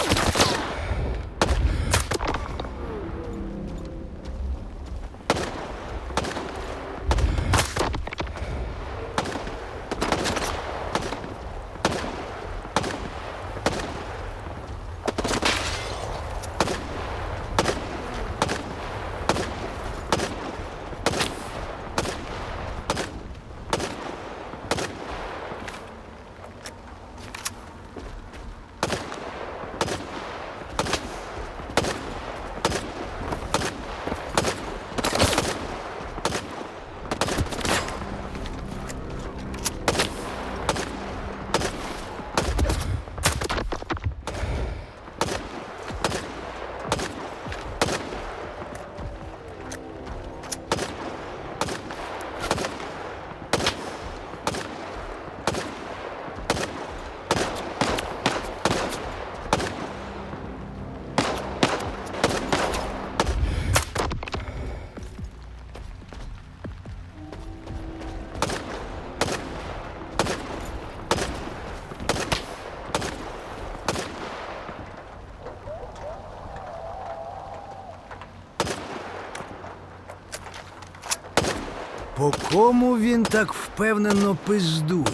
По кому він так впевнено пиздує?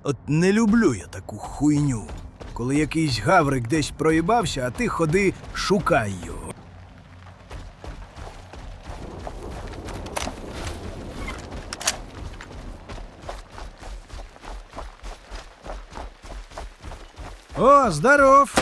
От не люблю я таку хуйню. Коли якийсь гаврик десь проїбався, а ти ходи шукай його. О, здоров!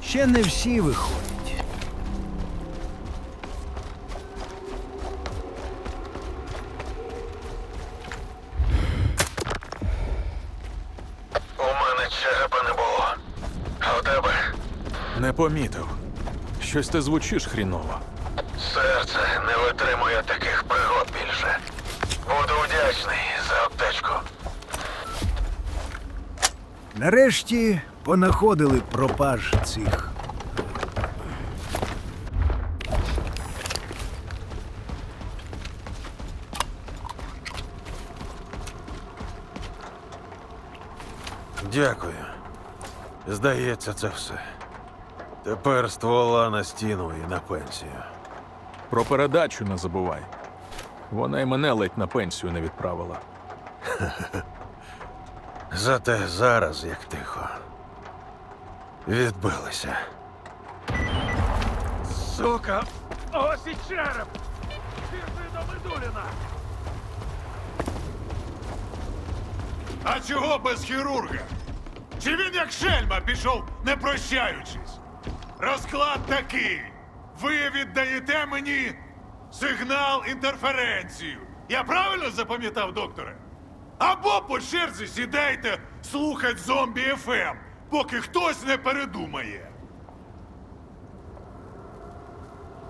Ще не всі виходять. У мене черепа не було. А у тебе? Не помітив. Щось ти звучиш хріново. Серце не витримує таких пригод більше. Буду вдячний за аптечку. Нарешті понаходили пропаж цих. Дякую. Здається, це все. Тепер ствола на стіну і на пенсію. Про передачу не забувай. Вона й мене ледь на пенсію не відправила. Зате зараз, як тихо. Відбилися. Сука! Ось і череп! Пішли до Медуліна! А чого без хірурга? Чи він як шельма пішов, не прощаючись? Розклад такий. Ви віддаєте мені сигнал інтерференцію. Я правильно запам'ятав, докторе? Або по черзі сідайте слухать зомбі ФМ, поки хтось не передумає.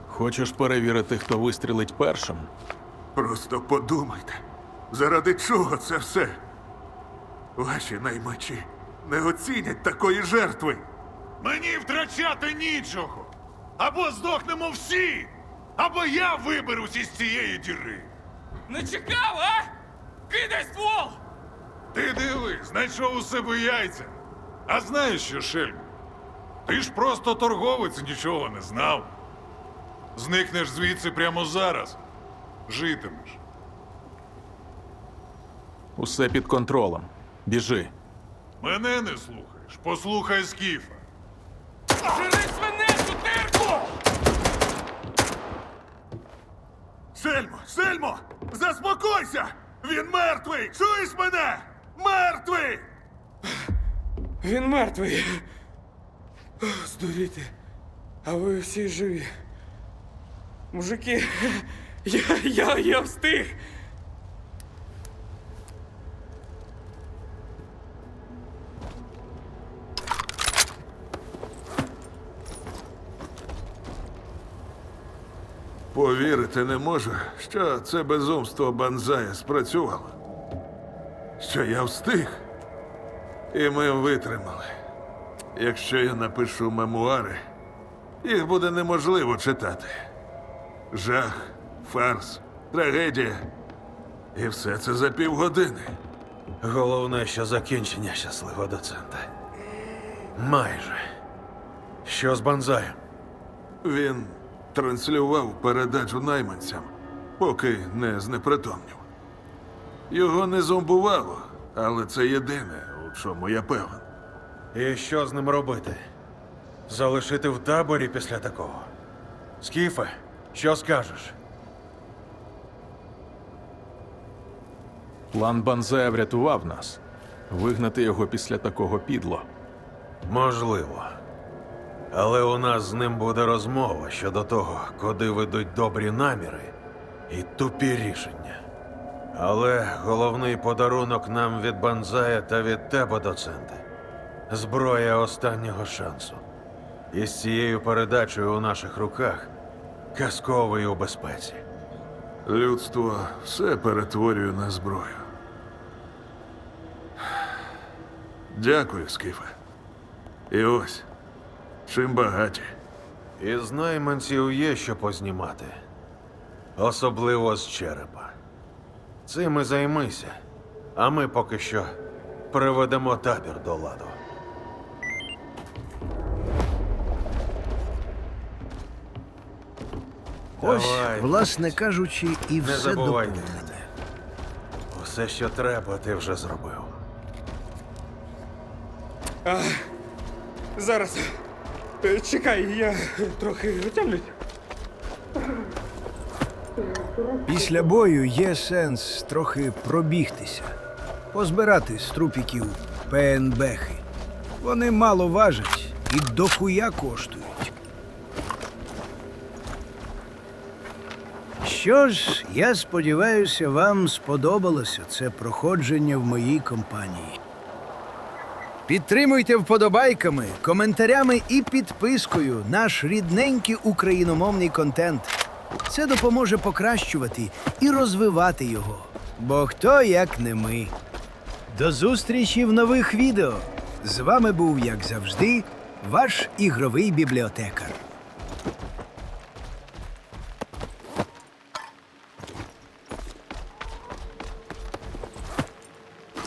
Хочеш перевірити, хто вистрілить першим? Просто подумайте, заради чого це все? Ваші наймачі не оцінять такої жертви. Мені втрачати нічого. Або здохнемо всі, або я виберусь із цієї діри. Не чекав, а? Кидай ствол! Ти диви, знайшов у себе яйця. А знаєш що, Шельм? Ти ж просто торговець, нічого не знав. Зникнеш звідси прямо зараз. Житимеш. Усе під контролем. Біжи. Мене не слухаєш, послухай Скіфа. Жири свинецю, тирку! Сельмо! Заспокойся! Він мертвий! Чуєш мене? Мертвий! Він мертвий. Здуріти. А ви всі живі. Мужики, я встиг. Повірити не можу, що це безумство Банзая спрацювало. Що я встиг. І ми витримали. Якщо я напишу мемуари, їх буде неможливо читати. Жах, фарс, трагедія. І все це за півгодини. Головне, що закінчення щасливо, доценте. Майже. Що з Банзаєм? Він транслював передачу найманцям, поки не знепритомнів. Його не зомбувало, але це єдине, у чому я певен. І що з ним робити? Залишити в таборі після такого? Скіфе, що скажеш? План Банзая врятував нас. Вигнати його після такого підло. Можливо. Але у нас з ним буде розмова щодо того, куди ведуть добрі наміри і тупі рішення. Але головний подарунок нам від Банзая та від тебе, доценте. Зброя останнього шансу. І з цією передачею у наших руках казковий у безпеці. Людство все перетворює на зброю. Дякую, Скіфе. І ось, чим багаті. Із найманців є що познімати. Особливо з черепа. Цим і займися. А ми поки що приведемо табір до ладу. Ось, Давай. власне кажучи, і Не все забувайте доповнення. мене. Усе, що треба, ти вже зробив. Зараз. Чекай, я трохи витягнусь. Після бою є сенс трохи пробігтися, позбирати з трупіків ПНБхи. Вони мало важать і дохуя коштують. Що ж, я сподіваюся, вам сподобалося це проходження в моїй компанії. Підтримуйте вподобайками, коментарями і підпискою наш рідненький україномовний контент. Це допоможе покращувати і розвивати його. Бо хто, як не ми. До зустрічі в нових відео. З вами був, як завжди, ваш ігровий бібліотекар.